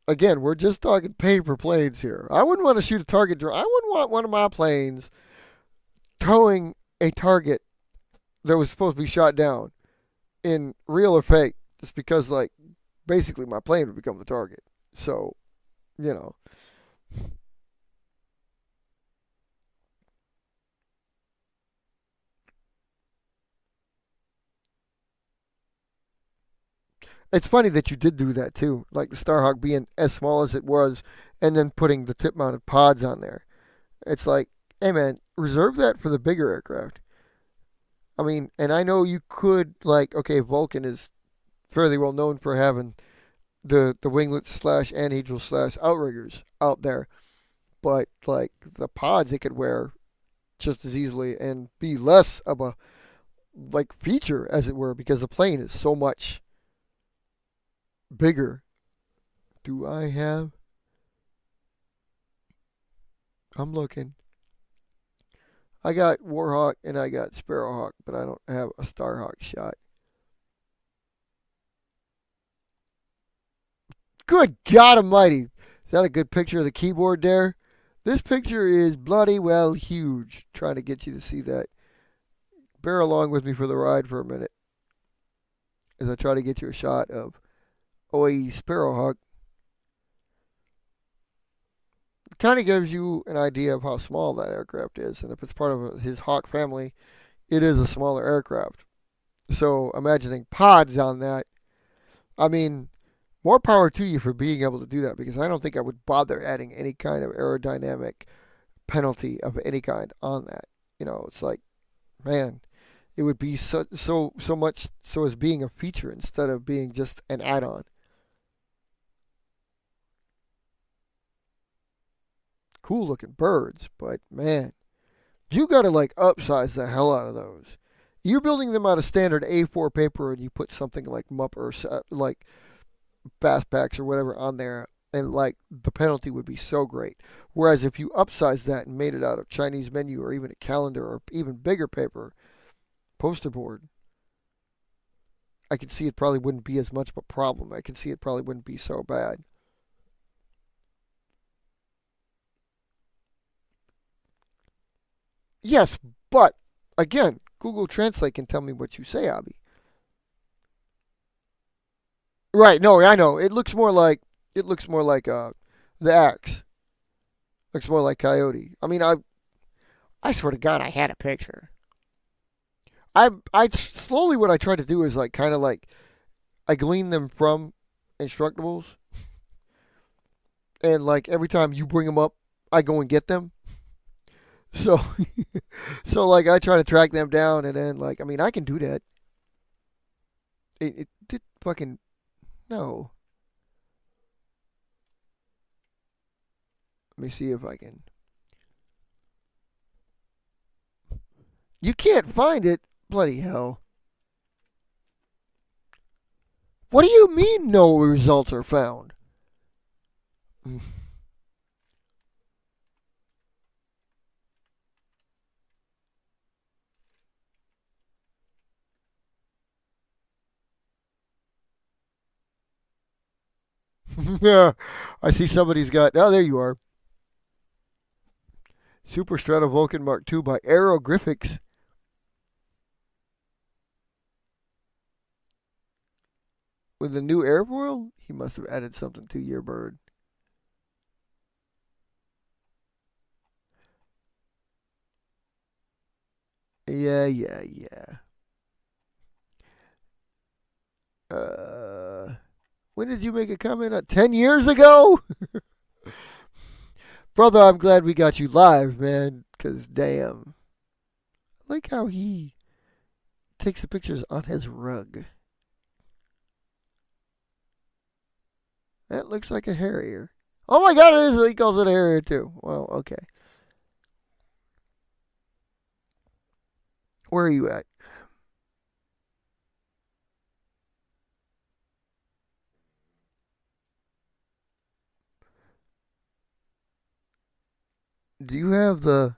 Again, we're just talking paper planes here. I wouldn't want to shoot a target drone. I wouldn't want one of my planes towing a target that was supposed to be shot down in real or fake, just because, like, basically my plane would become the target. So, you know. It's funny that you did do that too, like the Starhawk being as small as it was, and then putting the tip-mounted pods on there. It's like, hey man, reserve that for the bigger aircraft. I mean, and I know you could like, okay, Vulcan is fairly well known for having the winglets slash anhedral slash outriggers out there, but like the pods it could wear just as easily and be less of a like feature as it were because the plane is so much bigger. Do I have? I'm looking. I got Warhawk and I got Sparrowhawk, but I don't have a Starhawk shot. Good God Almighty! Is that a good picture of the keyboard there? This picture is bloody well huge. Trying to get you to see that. Bear along with me for the ride for a minute as I try to get you a shot of OAE Sparrowhawk. It kind of gives you an idea of how small that aircraft is, and if it's part of his Hawk family, it is a smaller aircraft. So imagining pods on that, I mean, more power to you for being able to do that, because I don't think I would bother adding any kind of aerodynamic penalty of any kind on that. You know, it's like, man, it would be so much so as being a feature instead of being just an add-on. Cool looking birds, but man, you gotta like upsize the hell out of those. You're building them out of standard A4 paper, and you put something like MUP or like fastbacks or whatever on there, and like the penalty would be so great. Whereas if you upsize that and made it out of Chinese menu or even a calendar or even bigger paper, poster board, I could see it probably wouldn't be as much of a problem. I could see it probably wouldn't be so bad. Yes, but again, Google Translate can tell me what you say, Abby. Right? No, I know. It looks more like the axe. Looks more like coyote. I mean, I swear to God, I had a picture. I slowly what I try to do is like kind of like I glean them from Instructables, and like every time you bring them up, I go and get them. So, so like I try to track them down, and then like I mean I can do that. It did fucking no. Let me see if I can. You can't find it. Bloody hell. What do you mean no results are found? Yeah, I see somebody's got. Oh, there you are. Super Stratovulcan Mark II by Aeroglyphics. With the new airfoil, he must have added something to your bird. Yeah, yeah, yeah. When did you make a comment? 10 years ago? Brother, I'm glad we got you live, man. Because, damn. I like how he takes the pictures on his rug. That looks like a harrier. Oh my God, it is. He calls it a harrier, too. Well, okay. Where are you at? Do you have the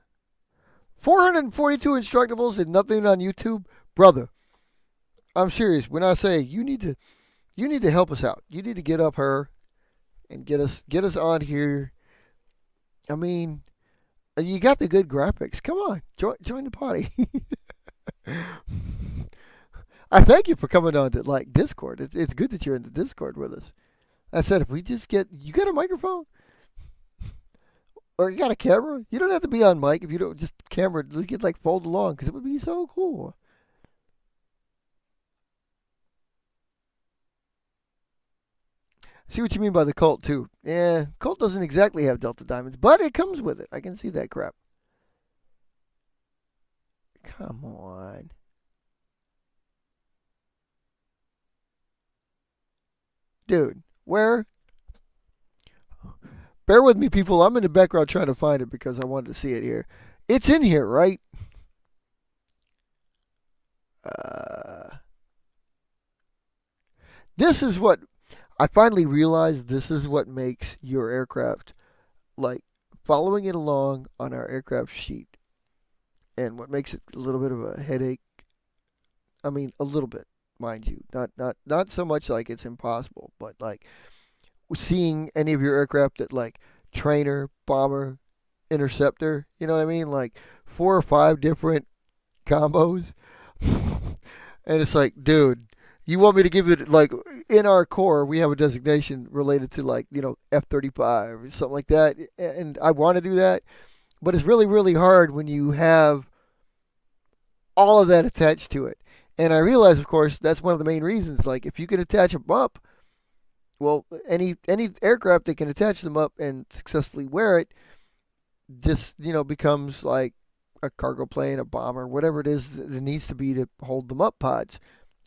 442 Instructables and nothing on YouTube? Brother, I'm serious. When I say you need to help us out. You need to get up her and get us on here. I mean, you got the good graphics. Come on, join the party. I thank you for coming on to like Discord. It's good that you're in the Discord with us. I said if we just get you got a microphone or you got a camera, you don't have to be on mic if you don't just camera. You could like fold along because it would be so cool. See what you mean by the Colt too. Yeah, Colt doesn't exactly have Delta Diamonds, but it comes with it. I can see that crap. Come on. Dude, where? Bear with me, people. I'm in the background trying to find it because I wanted to see it here. It's in here, right? Uh, this is what I finally realized. This is what makes your aircraft like following it along on our aircraft sheet, and what makes it a little bit of a headache. I mean, a little bit, mind you, not so much like it's impossible, but like seeing any of your aircraft that like trainer, bomber, interceptor. You know what I mean? Like 4 or 5 different combos, and it's like, dude, you want me to give it like in our core we have a designation related to like F-35 or something like that, and I want to do that, but it's really really hard when you have all of that attached to it. And I realize, of course, that's one of the main reasons. Like, if you can attach them up, well, any aircraft that can attach them up and successfully wear it, just becomes like a cargo plane, a bomber, whatever it is that it needs to be to hold them up pods,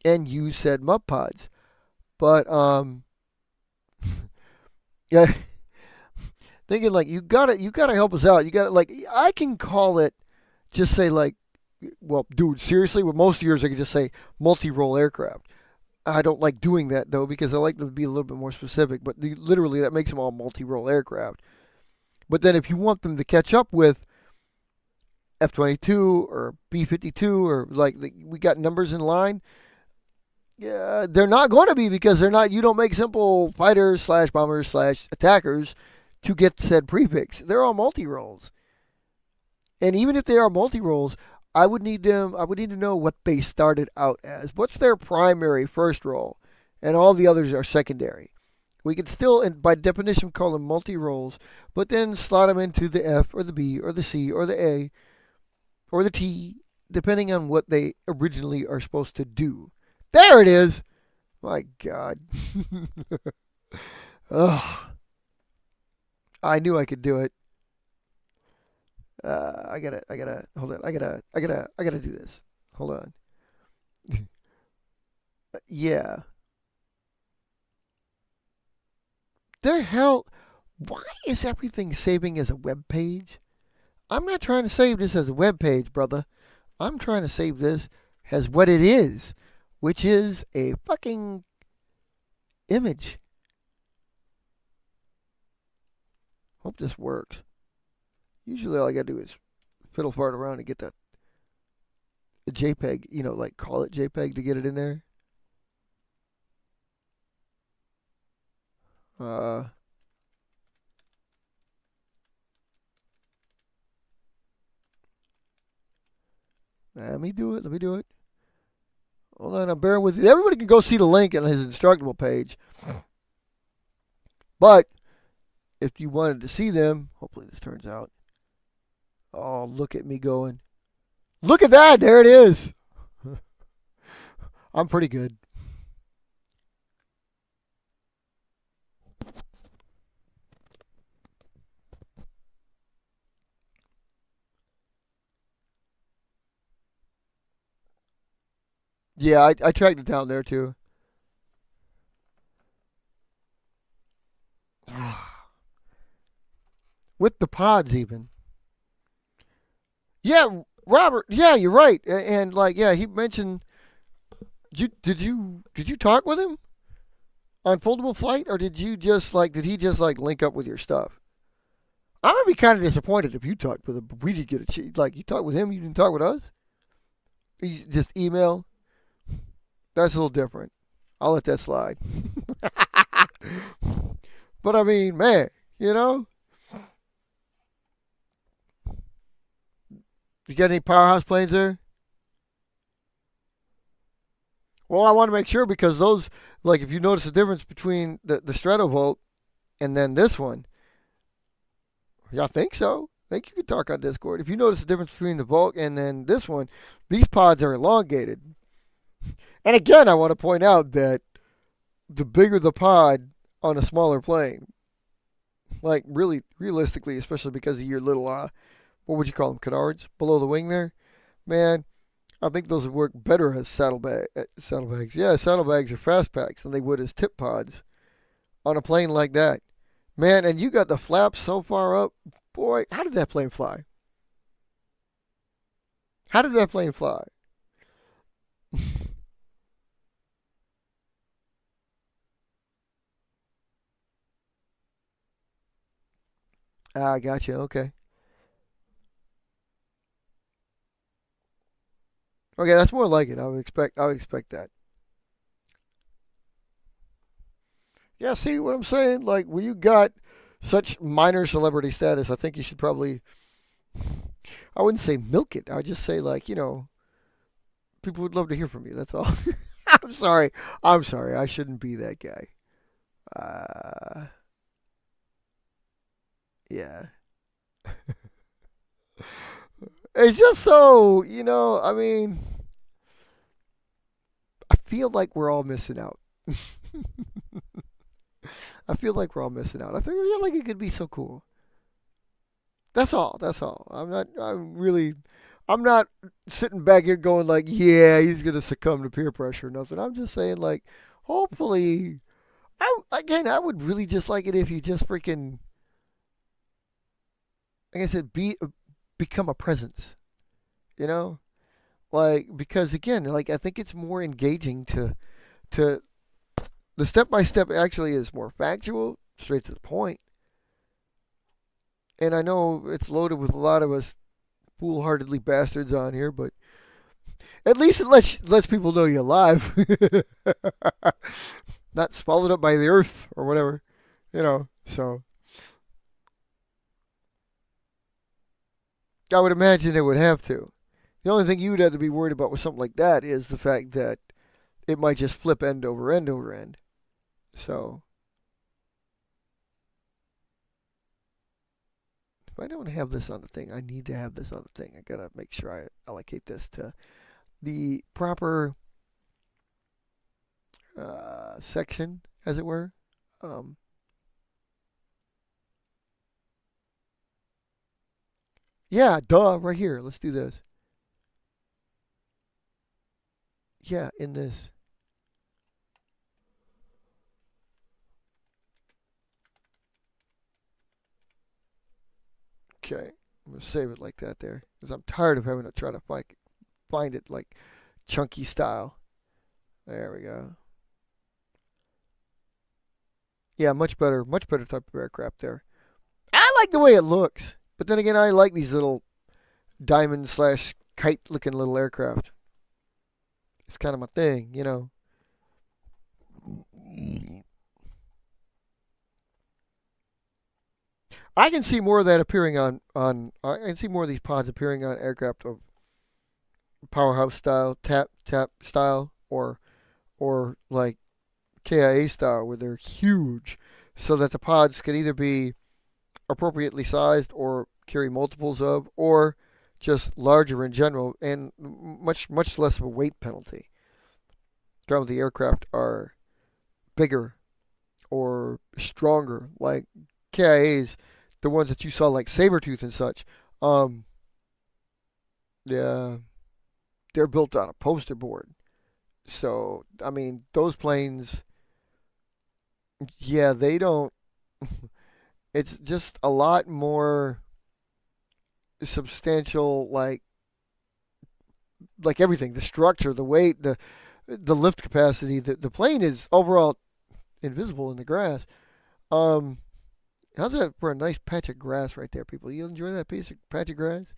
and use said MUP pods. But yeah, thinking like you gotta help us out. You gotta like I can call it, just say like, well, dude, seriously, with most of yours I could just say multi-role aircraft. I don't like doing that though because I like them to be a little bit more specific. But literally, that makes them all multi-role aircraft. But then if you want them to catch up with F-22 or B-52 or like we got numbers in line, yeah, they're not going to be because they're not. You don't make simple fighters slash bombers slash attackers to get said prefix. They're all multi-roles. And even if they are multi-roles, I would need them. I would need to know what they started out as. What's their primary first role, and all the others are secondary. We could still, and by definition, call them multi-roles, but then slot them into the F or the B or the C or the A or the T, depending on what they originally are supposed to do. There it is. My God. Ugh. I knew I could do it. I gotta, hold on. I gotta do this. Hold on. Yeah. The hell? Why is everything saving as a web page? I'm not trying to save this as a web page, brother. I'm trying to save this as what it is, which is a fucking image. Hope this works. Usually all I gotta do is fiddle fart around and get that JPEG, like call it JPEG to get it in there. Uh, Let me do it. Let me do it. Hold on, I'm bearing with you. Everybody can go see the link on his Instructable page. But if you wanted to see them, hopefully this turns out. Oh, look at me going. Look at that. There it is. I'm pretty good. Yeah, I tracked it down there too. With the pods even. Yeah, Robert. Yeah, you're right. And like, yeah, he mentioned. Did you talk with him on foldable flight, or did he just like link up with your stuff? I'm gonna be kind of disappointed if you talked with him, but we didn't get a chance. Like you talked with him, you didn't talk with us. You just email. That's a little different. I'll let that slide. But I mean, man, you got any powerhouse planes there? Well, I want to make sure because those, like, if you notice the difference between the Stratovolt and then this one, yeah, I think so. I think you can talk on Discord. If you notice the difference between the Volt and then this one, these pods are elongated. And again, I want to point out that the bigger the pod on a smaller plane, like really realistically, especially because of your little, what would you call them, canards below the wing there, man, I think those would work better as saddlebags. Yeah, saddlebags are fast packs than they would as tip pods on a plane like that. Man, and you got the flaps so far up. Boy, how did that plane fly? How did that plane fly? I got you. Okay. Okay, that's more like it. I would expect that. Yeah, see what I'm saying? Like, when you got such minor celebrity status, I think you should probably, I wouldn't say milk it. I would just say, like, people would love to hear from you. That's all. I'm sorry. I'm sorry. I shouldn't be that guy. Uh, yeah. It's just so, I mean, I feel like we're all missing out. I feel like we're all missing out. I feel like it could be so cool. That's all. That's all. I'm not sitting back here going like, yeah, he's gonna succumb to peer pressure or nothing. I'm just saying like, hopefully, I would really just like it if you just freaking, like I said, become a presence. You know, like because again, like I think it's more engaging to the step by step actually is more factual, straight to the point. And I know it's loaded with a lot of us foolhardily bastards on here, but at least it lets people know you're alive, not swallowed up by the earth or whatever, So I would imagine it would have to. The only thing you would have to be worried about with something like that is the fact that it might just flip end over end over end. So if I don't have this on the thing, I need to have this on the thing. I gotta make sure I allocate this to the proper section, as it were. Um, yeah, duh, right here. Let's do this. Yeah, in this. Okay, I'm gonna save it like that there, because I'm tired of having to try to find it like chunky style. There we go. Yeah, much better type of aircraft there. I like the way it looks, but then again, I like these little diamond slash kite looking little aircraft. It's kind of my thing. I can see more of that appearing on. I can see more of these pods appearing on aircraft of powerhouse style, tap style, or like KIA style, where they're huge, so that the pods can either be appropriately sized or carry multiples of, or just larger in general and much less of a weight penalty. Some of the aircraft are bigger or stronger, like KIAs, the ones that you saw like Sabretooth and such. Um, yeah, they're built on a poster board. So I mean, those planes, yeah, they don't. It's just a lot more substantial, like everything, the structure, the weight, the lift capacity. The plane is overall invisible in the grass. Um, how's that for a nice patch of grass right there, people? You enjoy that patch of grass?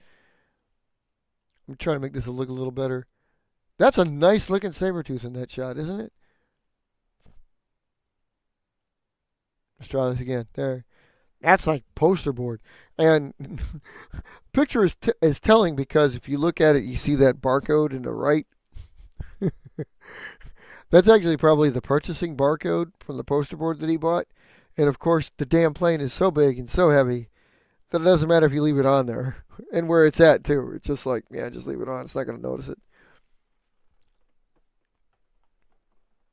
I'm trying to make this look a little better. That's a nice looking saber tooth in that shot, isn't it? Let's try this again. There. That's like poster board. And picture is telling because if you look at it, you see that barcode in the right. That's actually probably the purchasing barcode from the poster board that he bought. And of course, the damn plane is so big and so heavy that it doesn't matter if you leave it on there and where it's at too. It's just like, yeah, just leave it on. It's not going to notice it.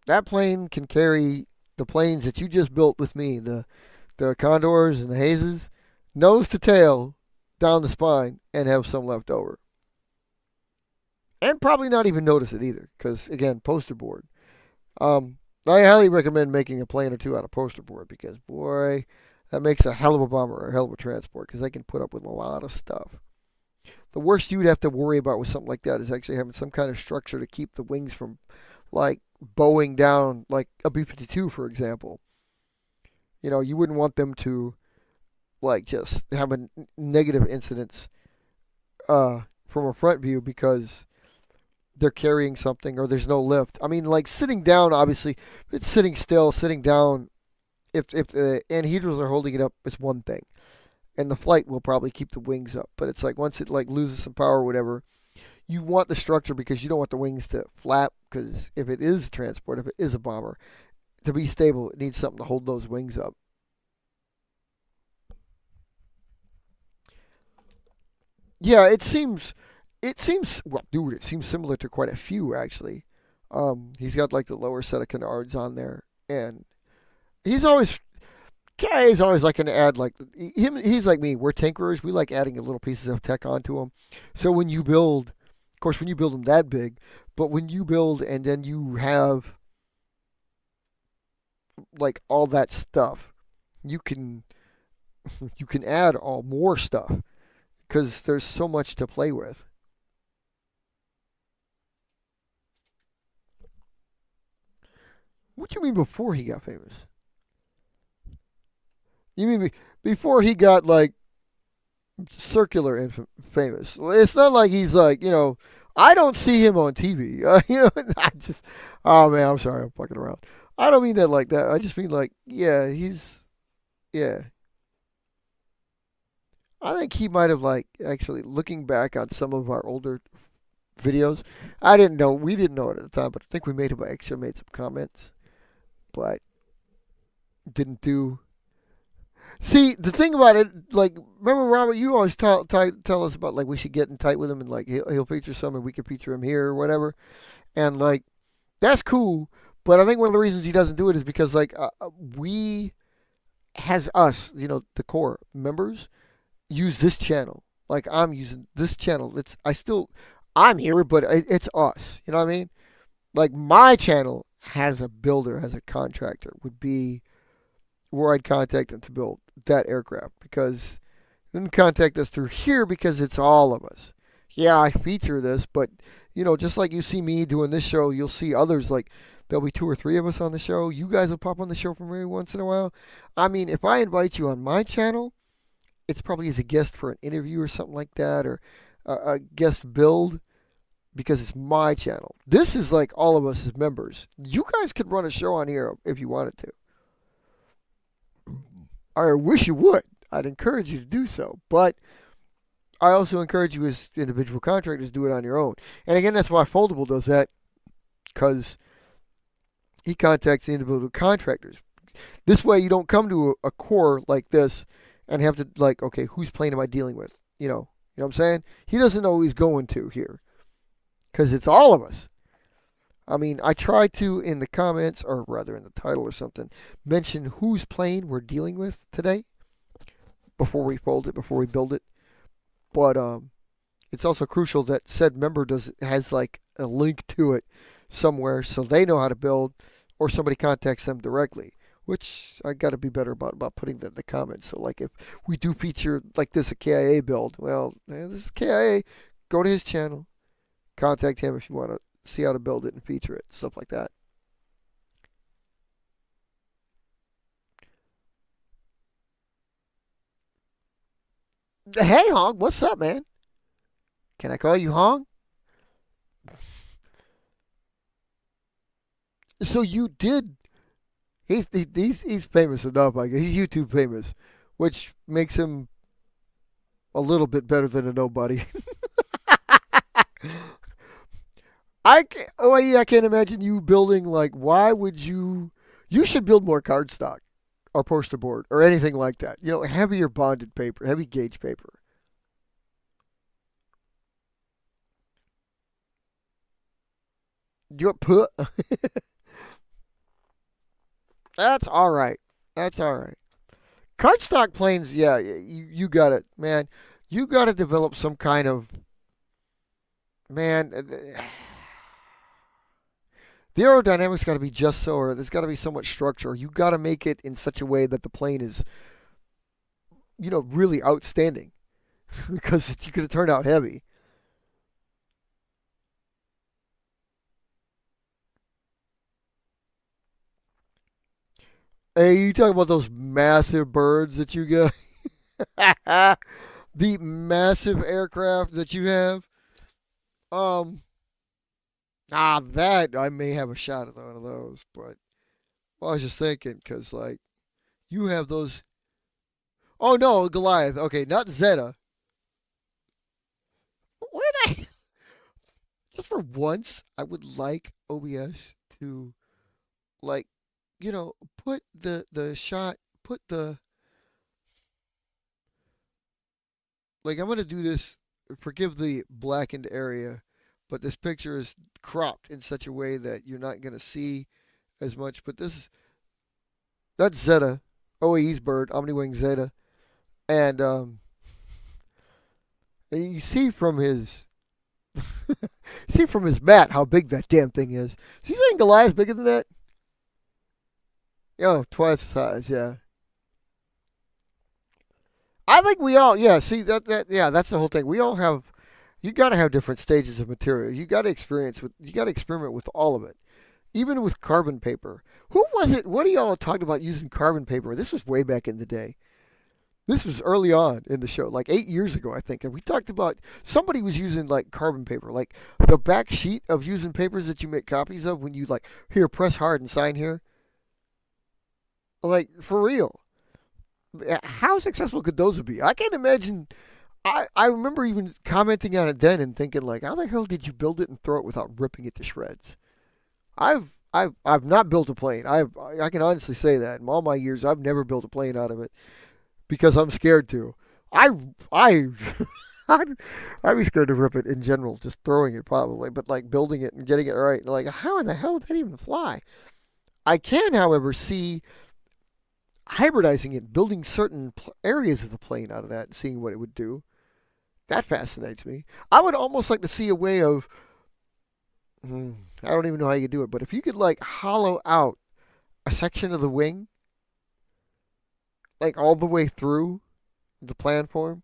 That plane can carry the planes that you just built with me, the Condors and the HAEZs, nose to tail down the spine and have some left over. And probably not even notice it either, because again, poster board. I highly recommend making a plane or two out of poster board because boy, that makes a hell of a bomber or a hell of a transport because they can put up with a lot of stuff. The worst you'd have to worry about with something like that is actually having some kind of structure to keep the wings from like bowing down, like a B-52, for example. You wouldn't want them to like just have a negative incidence from a front view because they're carrying something or there's no lift. I mean, like sitting down, obviously, it's sitting still, sitting down, if the anhedrals are holding it up, it's one thing, and the flight will probably keep the wings up. But it's like once it like loses some power or whatever, you want the structure because you don't want the wings to flap. Because if it is a transport, if it is a bomber, to be stable, it needs something to hold those wings up. Yeah, it seems well, dude. It seems similar to quite a few actually. He's got like the lower set of canards on there, and he's always KIA is always like to add like him. He's like me. We're tinkerers. We like adding little pieces of tech onto them. So when you build, of course, when you build them that big, but when you build and then you have like all that stuff, you can you can add all more stuff because there's so much to play with. What do you mean before he got famous? You mean before he got like circular and famous? Well, it's not like he's like I don't see him on TV. I just oh man, I'm sorry, I'm fucking around. I don't mean that like that. I just mean like yeah, he's yeah. I think he might have like actually looking back on some of our older videos. I didn't know we didn't know it at the time, but I think we made him actually made some comments, but didn't do. See, the thing about it, like, remember Robert, you always tell us about like we should get in tight with him and like he'll feature some and we can feature him here or whatever, and like that's cool. But I think one of the reasons he doesn't do it is because like we has us, the core members use this channel. Like I'm using this channel. I'm here, but it's us. You know what I mean? Like my channel has a builder, has a contractor would be where I'd contact them to build that aircraft because they didn't contact us through here because it's all of us. Yeah, I feature this, but just like you see me doing this show, you'll see others like there'll be two or three of us on the show. You guys will pop on the show from every once in a while. I mean, if I invite you on my channel, it's probably as a guest for an interview or something like that, or a guest build because it's my channel. This is like all of us as members. You guys could run a show on here if you wanted to. I wish you would. I'd encourage you to do so. But I also encourage you as individual contractors to do it on your own. And again, that's why Foldable does that because he contacts the individual contractors. This way you don't come to a core like this and have to like, okay, whose plane am I dealing with? You know what I'm saying? He doesn't know who he's going to here because it's all of us. I mean, I try to, in the comments, or rather in the title or something, mention whose plane we're dealing with today before we fold it, before we build it. But it's also crucial that said member has like a link to it somewhere so they know how to build or somebody contacts them directly, which I got to be better about putting that in the comments. So like if we do feature like this a KIA build, well, this is KIA, go to his channel, contact him if you want to see how to build it and feature it, stuff like that. Hey, Hong, what's up, man? Can I call you Hong? So you did. He's famous enough. I guess he's YouTube famous, which makes him a little bit better than a nobody. I can't imagine you building like. Why would you? You should build more cardstock or poster board or anything like that. Heavier bonded paper, heavy gauge paper. You put. That's all right. That's all right. Cardstock planes, yeah, you got it, man. You got to develop some kind of man. The aerodynamics got to be just so, or there's got to be so much structure. You got to make it in such a way that the plane is, really outstanding, because it's going to turn out heavy. Hey, you talking about those massive birds that you got? The massive aircraft that you have. Um, that I may have a shot at one of those, but I was just thinking because like You have those. Oh no, Goliath. Okay, not Zeta. Where the just for once, I would like OBS to like, put the shot, put the like. I'm gonna do this. Forgive the blackened area, but this picture is cropped in such a way that you're not gonna see as much. But that's Zeta, OAE's bird, Omniwing Zeta, and you see from his see from his mat how big that damn thing is. Is he saying Goliath's bigger than that? Oh, twice the size, yeah. I think we all, yeah, see, yeah, that's the whole thing. We all have, you got to have different stages of material. You got to experiment with all of it. Even with carbon paper. Who was it? What of y'all talked about using carbon paper? This was way back in the day. This was early on in the show, like 8 years ago, I think. And we talked about somebody was using like carbon paper, like the back sheet of using papers that you make copies of when you like, here, press hard and sign here. Like, for real. How successful could those be? I can't imagine. I remember even commenting on it then and thinking like, how the hell did you build it and throw it without ripping it to shreds? I've not built a plane. I can honestly say that in all my years I've never built a plane out of it because I'm scared to. I I'd be scared to rip it in general, just throwing it probably, but like building it and getting it right, like how in the hell would that even fly? I can, however, see hybridizing it, building certain areas of the plane out of that, and seeing what it would do. That fascinates me. I would almost like to see a way of. I don't even know how you do it, but if you could like hollow out a section of the wing, like all the way through the planform,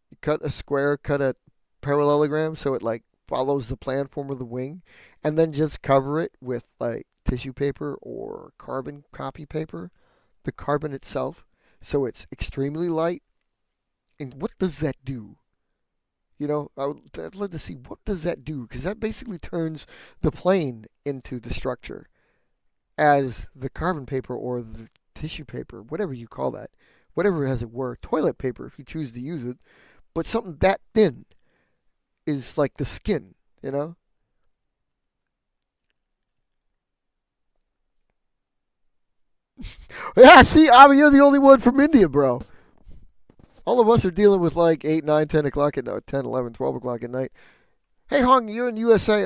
you cut a square, cut a parallelogram so it like follows the planform of the wing, and then just cover it with like tissue paper or carbon copy paper, the carbon itself, so it's extremely light. And what does that do? I'd love to see what does that do, because that basically turns the plane into the structure as the carbon paper or the tissue paper, whatever you call that, whatever as it were, toilet paper if you choose to use it, but something that thin is like the skin, you know? Yeah, see, I mean, you're the only one from India, bro. All of us are dealing with like 8, 9, 10 o'clock at night, 10, 11, 12 o'clock at night. Hey, Hong, you're in USA,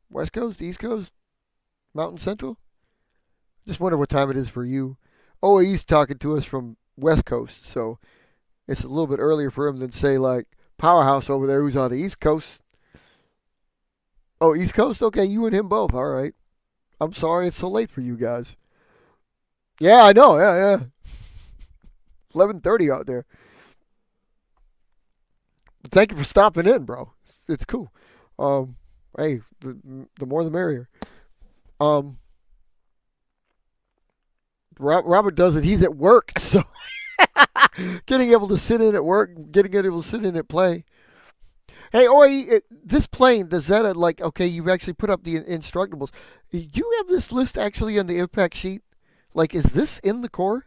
West Coast, East Coast, Mountain Central? Just wonder what time it is for you. Oh, he's talking to us from West Coast, so it's a little bit earlier for him than, say, like Powerhouse over there who's on the East Coast. Oh, East Coast? Okay, you and him both. All right. I'm sorry it's so late for you guys. Yeah, I know. Yeah, yeah. 11:30 out there. But thank you for stopping in, bro. It's cool. Um, hey, the more the merrier. Um, Robert does it. He's at work, so getting able to sit in at work, getting able to sit in at play. Hey, Oi, this plane, the Zeta, like, okay, you've actually put up the instructables. You have this list actually on the IVPAC sheet? Like, is this in the core?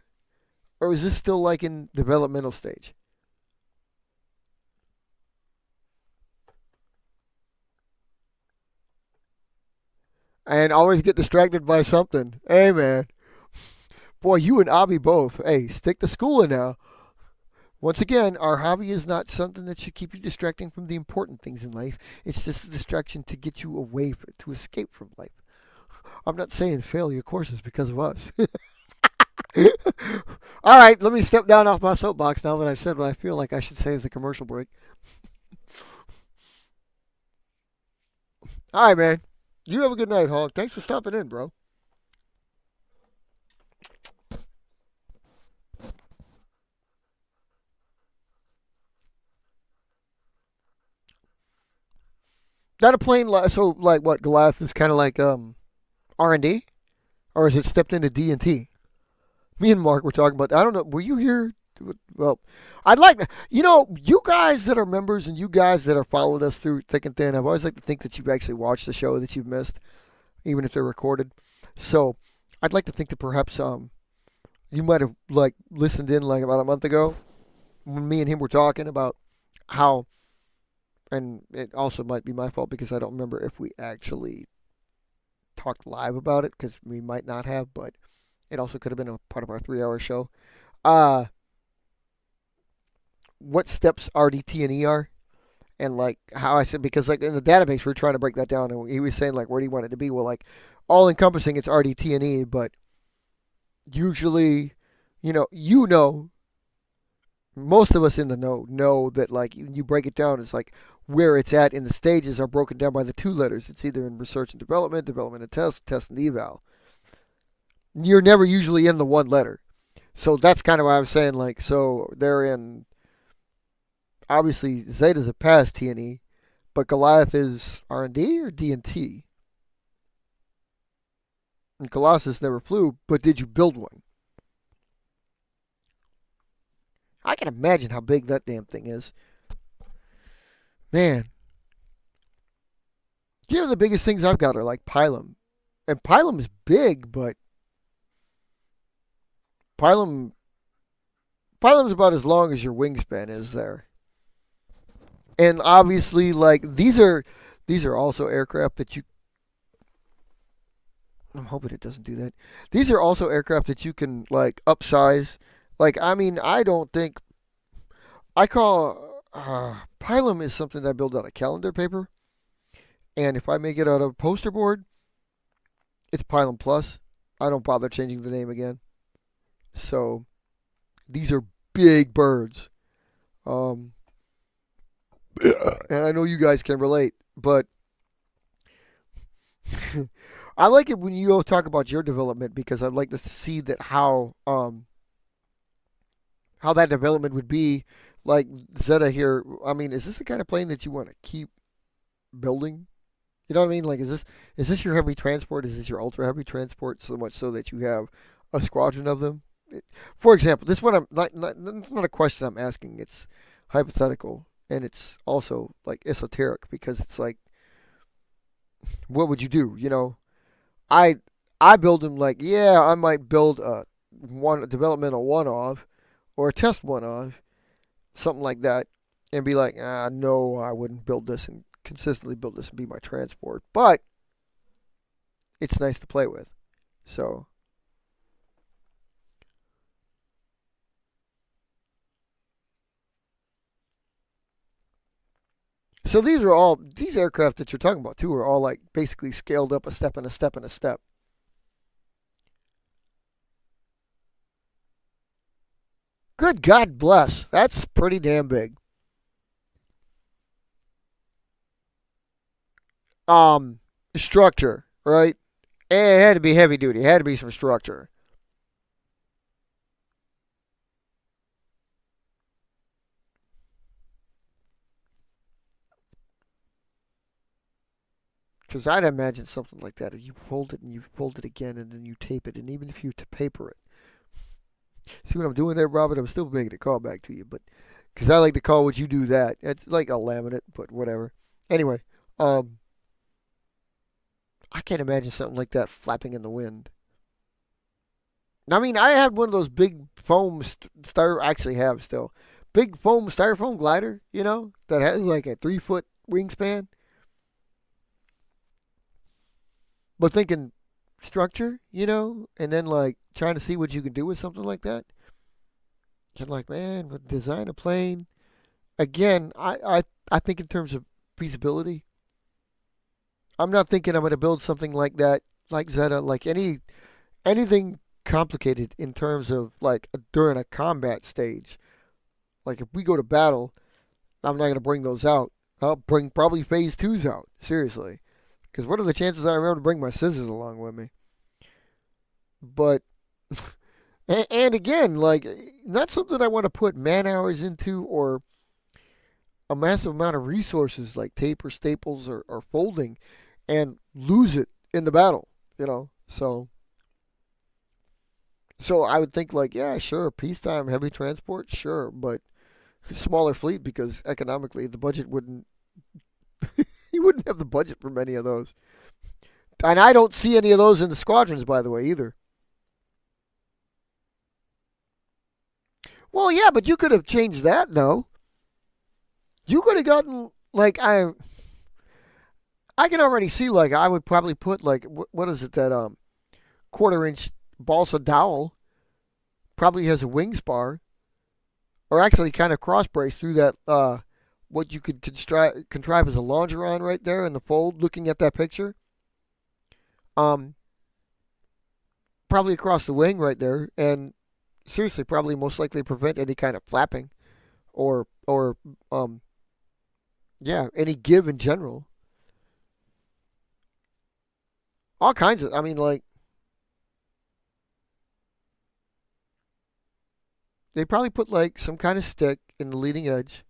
Or is this still, like, in developmental stage? And always get distracted by something. Hey, man. Boy, you and Abby both. Hey, stick to schooling now. Once again, our hobby is not something that should keep you distracting from the important things in life. It's just a distraction to get you away, to escape from life. I'm not saying fail your courses because of us. All right, let me step down off my soapbox now that I've said what I feel like I should say as a commercial break. All right, man. You have a good night, Hawk. Thanks for stopping in, bro. Not a plane, so like what? Goliath is kind of like R&D, or is it stepped into D&T? Me and Mark were talking about. I don't know. Were you here? Well, I'd like you guys that are members and you guys that have followed us through thick and thin. I've always liked to think that you've actually watched the show that you've missed, even if they're recorded. So I'd like to think that perhaps You might have like listened in like about a month ago when me and him were talking about how, and it also might be my fault because I don't remember if we actually talked live about it because we might not have, but it also could have been a part of our 3 hour show. Uh, what steps RDT and E are, and like how I said, because like in the database we're trying to break that down, and he was saying like where do you want it to be? Well, like all encompassing, it's RDT and E, but usually, you know, most of us in the know that like you break it down, it's like where it's at in the stages are broken down by the two letters. It's either in research and development, development and test and eval. You're never usually in the one letter. So that's kind of why I was saying like, so they're in, obviously Zeta's a past T and E, but Goliath is R&D or D&T. And Colossus never flew, but did you build one? I can imagine how big that damn thing is. Man, the biggest things I've got are like Pilum. And Pilum is big, but Pilum Pilum's about as long as your wingspan is there. And obviously like these are also aircraft that you, I'm hoping it doesn't do that. These are also aircraft that you can like upsize. Like I mean, I don't think I call Pilum is something that I build out of calendar paper, and if I make it out of poster board, it's Pilum Plus. I don't bother changing the name again. So these are big birds, um, and I know you guys can relate, but I like it when you all talk about your development because I'd like to see that how that development would be. Like Zeta here, I mean, is this the kind of plane that you want to keep building? You know what I mean? Like, is this your heavy transport? Is this your ultra heavy transport? So much so that you have a squadron of them. For example, this one I'm not it's not a question I'm asking. It's hypothetical, and it's also like esoteric because it's like, what would you do? I I build them like, yeah, I might build a developmental one off or a test one off, something like that, and be like, no, I wouldn't build this and consistently build this and be my transport. But it's nice to play with. So these aircraft that you're talking about too are all like basically scaled up a step and a step and a step. Good God bless. That's pretty damn big. Um Structure, right? It had to be heavy duty. It had to be some structure. Because I'd imagine something like that. If you fold it and you fold it again and then you tape it, and even if you to paper it, see what I'm doing there, Robert? I'm still making a call back to you, but because I like to call what you do that. It's like a laminate, but whatever. Anyway, um, I can't imagine something like that flapping in the wind. I mean, I had one of those big foam styro. Actually, have still big foam styrofoam glider. That has like a 3 foot wingspan. But thinking structure, and then like trying to see what you can do with something like that. You're like, man, but design a plane. Again, I think in terms of feasibility. I'm not thinking I'm going to build something like that, like Zeta, like anything complicated in terms of like during a combat stage. Like if we go to battle, I'm not going to bring those out. I'll bring probably phase twos out. Seriously, because what are the chances I remember to bring my scissors along with me? But and again, like not something I want to put man hours into or a massive amount of resources like tape or staples or folding and lose it in the battle. So I would think like, yeah, sure, peacetime heavy transport, sure, but smaller fleet because economically the budget wouldn't. He wouldn't have the budget for many of those, and I don't see any of those in the squadrons, by the way, either. Well, yeah, but you could have changed that though. You could have gotten like I can already see like I would probably put like what is it that 1/4 inch balsa dowel probably has a wing spar or actually kind of cross brace through that what you could contrive as a longeron right there in the fold looking at that picture. Um Probably across the wing right there and seriously probably most likely prevent any kind of flapping or yeah, any give in general. All kinds of I mean like they probably put like some kind of stick in the leading edge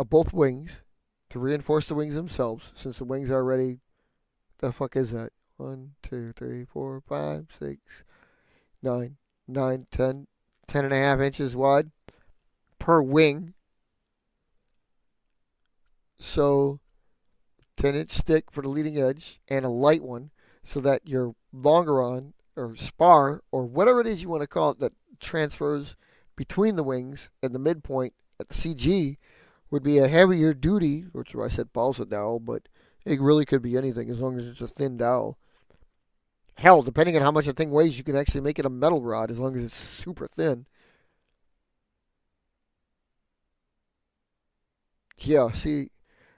of both wings to reinforce the wings themselves since the wings are already the fuck is that? 1, 2, 3, 4, 5, 6, 9, 9, 10, 10.5 inches wide per wing. So 10-inch stick for the leading edge and a light one so that your longeron or spar or whatever it is you want to call it that transfers between the wings and the midpoint at the CG would be a heavier duty, which is why I said balsa dowel, but it really could be anything as long as it's a thin dowel. Hell, depending on how much the thing weighs, you can actually make it a metal rod as long as it's super thin. Yeah, see,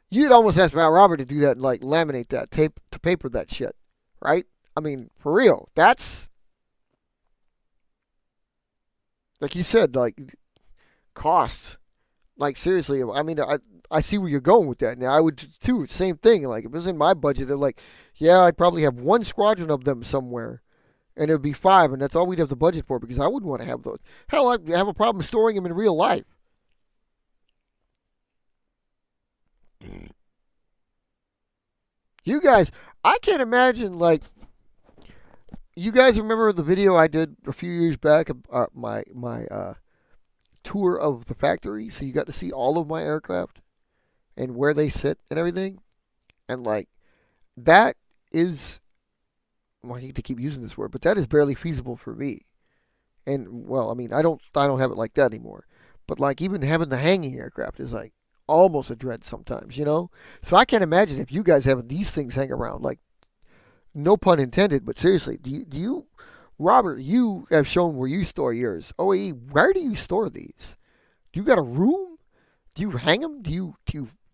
you'd almost ask Matt Robert to do that and like laminate that tape to paper that shit, right? I mean, for real, that's like you said, like costs. Like seriously, I mean, I see where you're going with that. Now I would too. Same thing. Like if it was in my budget, like yeah, I'd probably have one squadron of them somewhere, and it would be five, and that's all we'd have the budget for because I wouldn't want to have those. Hell, I'd have a problem storing them in real life. You guys, I can't imagine like you guys remember the video I did a few years back, my tour of the factory. So you got to see all of my aircraft and where they sit and everything, and like that is well, I hate to keep using this word, but that is barely feasible for me. And well, I mean, I don't have it like that anymore. But like even having the hanging aircraft is like almost a dread sometimes, you know. So I can't imagine if you guys having these things hang around. Like no pun intended, but seriously, do you Robert? You have shown where you store yours. OAE, where do you store these? Do you got a room? Do you hang them? Do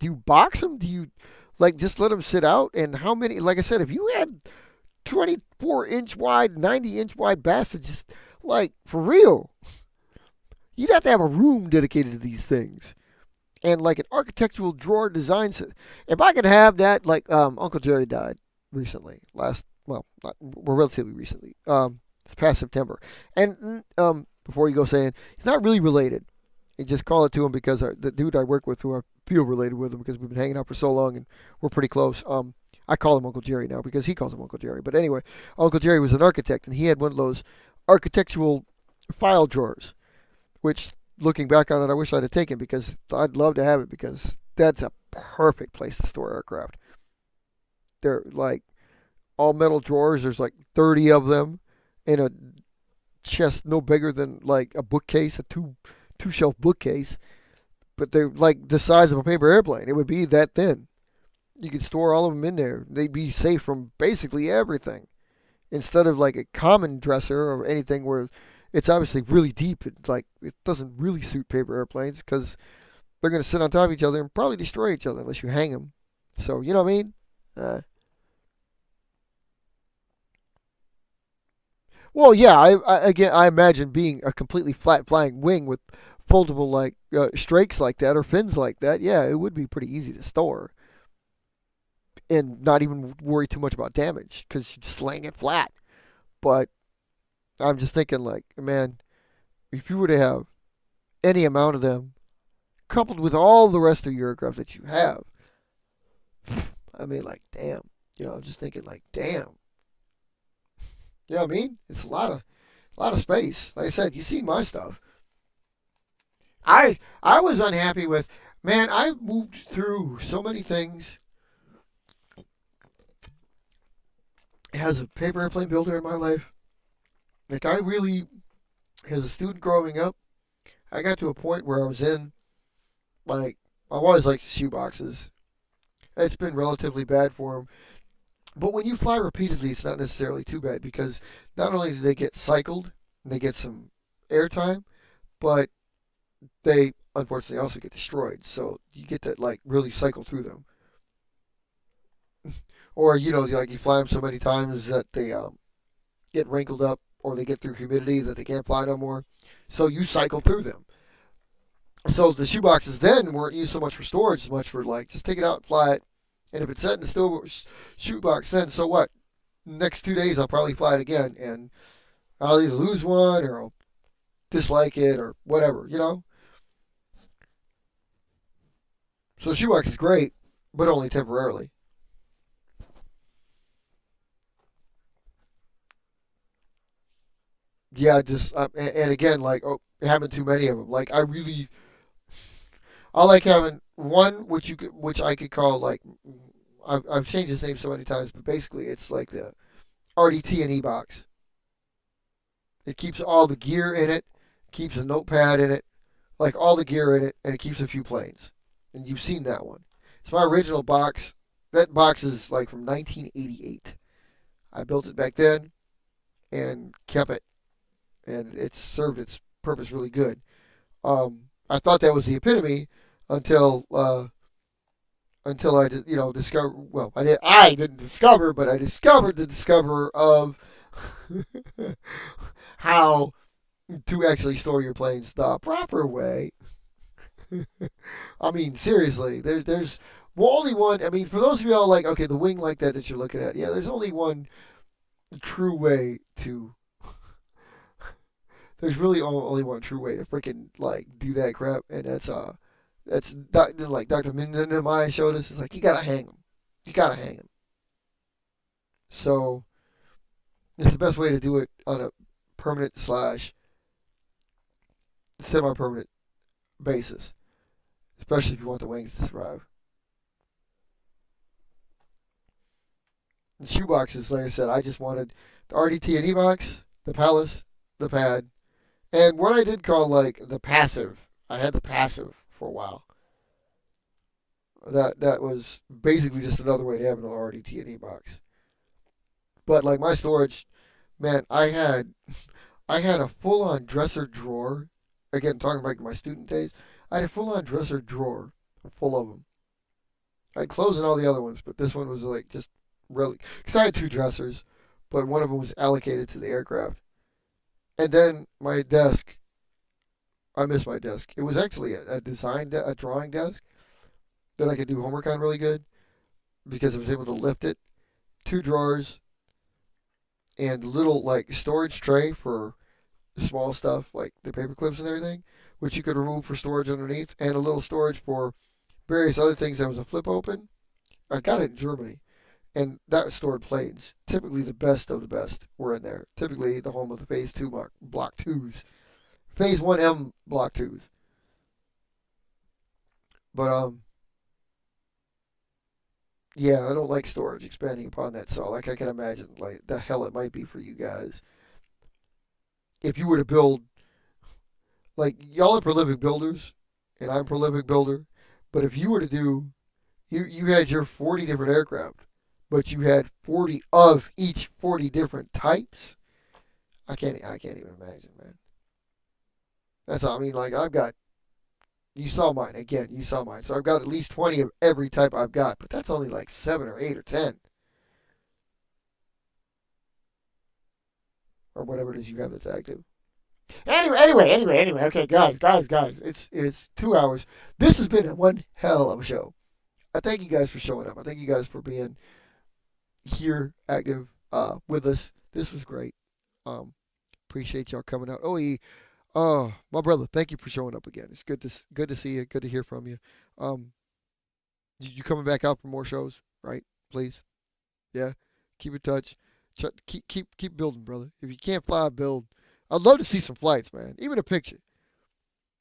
you box them? Do you like just let them sit out? And how many? Like I said, if you had 24-inch wide, 90-inch wide bastards, just like for real, you'd have to have a room dedicated to these things and like an architectural drawer design. If I could have that, like Uncle Jerry died recently, last well, not, well relatively recently, this past September, and before you go saying he's not really related, you just call it to him because the dude I work with, who I feel related with him because we've been hanging out for so long and we're pretty close. I call him Uncle Jerry now because he calls him Uncle Jerry. But anyway, Uncle Jerry was an architect and he had one of those architectural file drawers, which looking back on it, I wish I'd have taken because I'd love to have it because that's a perfect place to store aircraft. They're like all metal drawers. There's like 30 of them in a chest no bigger than like a bookcase, a two shelf bookcase. But they're like the size of a paper airplane. It would be that thin. You could store all of them in there. They'd be safe from basically everything. Instead of like a common dresser or anything where it's obviously really deep. It's like it doesn't really suit paper airplanes because they're going to sit on top of each other and probably destroy each other unless you hang them. So you know what I mean? Well, yeah. Again, I imagine being a completely flat flying wing with foldable like strakes like that or fins like that. Yeah, it would be pretty easy to store and not even worry too much about damage because you just laying it flat. But I'm just thinking, like, man, if you were to have any amount of them coupled with all the rest of your aircraft that you have, I mean, like, damn. You know, I'm just thinking, like, damn. You know what I mean? It's a lot of space. Like I said, you see my stuff. I was unhappy with, man. I moved through so many things as a paper airplane builder in my life. Like I really As a student growing up, I got to a point where I was in, like, I always liked shoe boxes. It's been relatively bad for them. But when you fly repeatedly, it's not necessarily too bad because not only do they get cycled, and they get some airtime, but they unfortunately also get destroyed. So you get to like really cycle through them. Or like you fly them so many times that they get wrinkled up, or they get through humidity that they can't fly no more. So you cycle through them. So the shoeboxes then weren't used so much for storage, as much for like just take it out and fly it. And if it's set in the shoebox, then so what? Next 2 days I'll probably fly it again, and I'll either lose one or I'll dislike it or whatever. So the shoebox is great, but only temporarily. Yeah, just and again, like having too many of them. Like I like having one which I could call like I've changed its name so many times, but basically it's like the RDT and E box. It keeps all the gear in it, keeps a notepad in it, like all the gear in it, and it keeps a few planes. And you've seen that one. It's my original box. That box is like from 1988. I built it back then and kept it, and it's served its purpose really good. I thought that was the epitome until I discovered. Well, I didn't discover, but I discovered the discoverer of how to actually store your planes the proper way. I mean, seriously, there's well, only one. I mean, for those of y'all like, okay, the wing like that you're looking at, yeah, there's only one true way to. There's really only one true way to freaking like do that crap, and that's like Dr. Minamai showed us. It's like you gotta hang them. You gotta hang them. So it's the best way to do it on a permanent slash semi-permanent basis, especially if you want the wings to survive. The shoe boxes, like I said, I just wanted the RDT and E box, the Palace, the pad, and what I did call like the passive. I had the passive for a while. That was basically just another way to have an RDT and E box. But like my storage, man, I had a full on dresser drawer. Again, talking back to my student days, I had a full on dresser drawer full of them. I'd close in all the other ones, but this one was like just really because I had two dressers, but one of them was allocated to the aircraft. And then my desk, I miss my desk. It was actually a drawing desk that I could do homework on really good because I was able to lift it. Two drawers and little like storage tray for small stuff like the paper clips and everything, which you could remove for storage underneath, and a little storage for various other things that was a flip open. I got it in Germany, and that stored planes. Typically, the best of the best were in there. Typically, the home of the Phase 2 Block 2s. Phase 1M Block 2s. But, yeah, I don't like storage expanding upon that. So, like, I can imagine, like, the hell it might be for you guys. If you were to build, like, y'all are prolific builders, and I'm a prolific builder. But if you were to do, you had your 40 different aircraft, but you had 40 of each 40 different types. I can't even imagine, man. That's all I mean. Like I've got, you saw mine again. You saw mine, so I've got at least 20 of every type I've got. But that's only like 7 or 8 or 10 or whatever it is you have that's active. Anyway. Okay, guys. It's 2 hours. This has been one hell of a show. I thank you guys for showing up. I thank you guys for being here active with us. This was great. Um, Appreciate y'all coming out. My brother, thank you for showing up again. It's good to see you. Good to hear from you. Um, you coming back out for more shows, right? Please, yeah. Keep in touch. Keep building, brother. If you can't fly, build. I'd love to see some flights, man. Even a picture.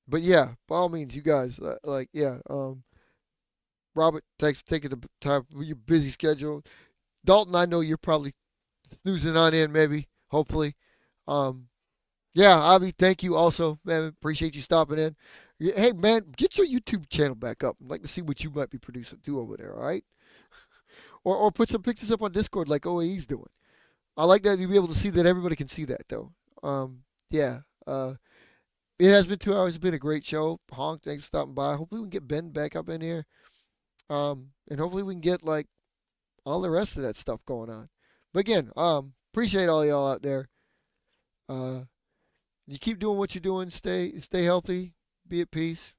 But yeah, by all means, you guys, yeah. Robert, thanks for taking the time for your busy schedule. Dalton, I know you're probably snoozing on in, maybe, hopefully. Um, Yeah, Avi, thank you also, man. Appreciate you stopping in. Hey, man, get your YouTube channel back up. I'd like to see what you might be producing too over there, all right? Or put some pictures up on Discord like OAE's doing. I like that you'll be able to see that everybody can see that, though. Yeah. It has been 2 hours. It's been a great show. Honk, thanks for stopping by. Hopefully we can get Ben back up in here. And hopefully we can get like all the rest of that stuff going on. But again, appreciate all y'all out there. Uh, you keep doing what you're doing. Stay healthy. Be at peace.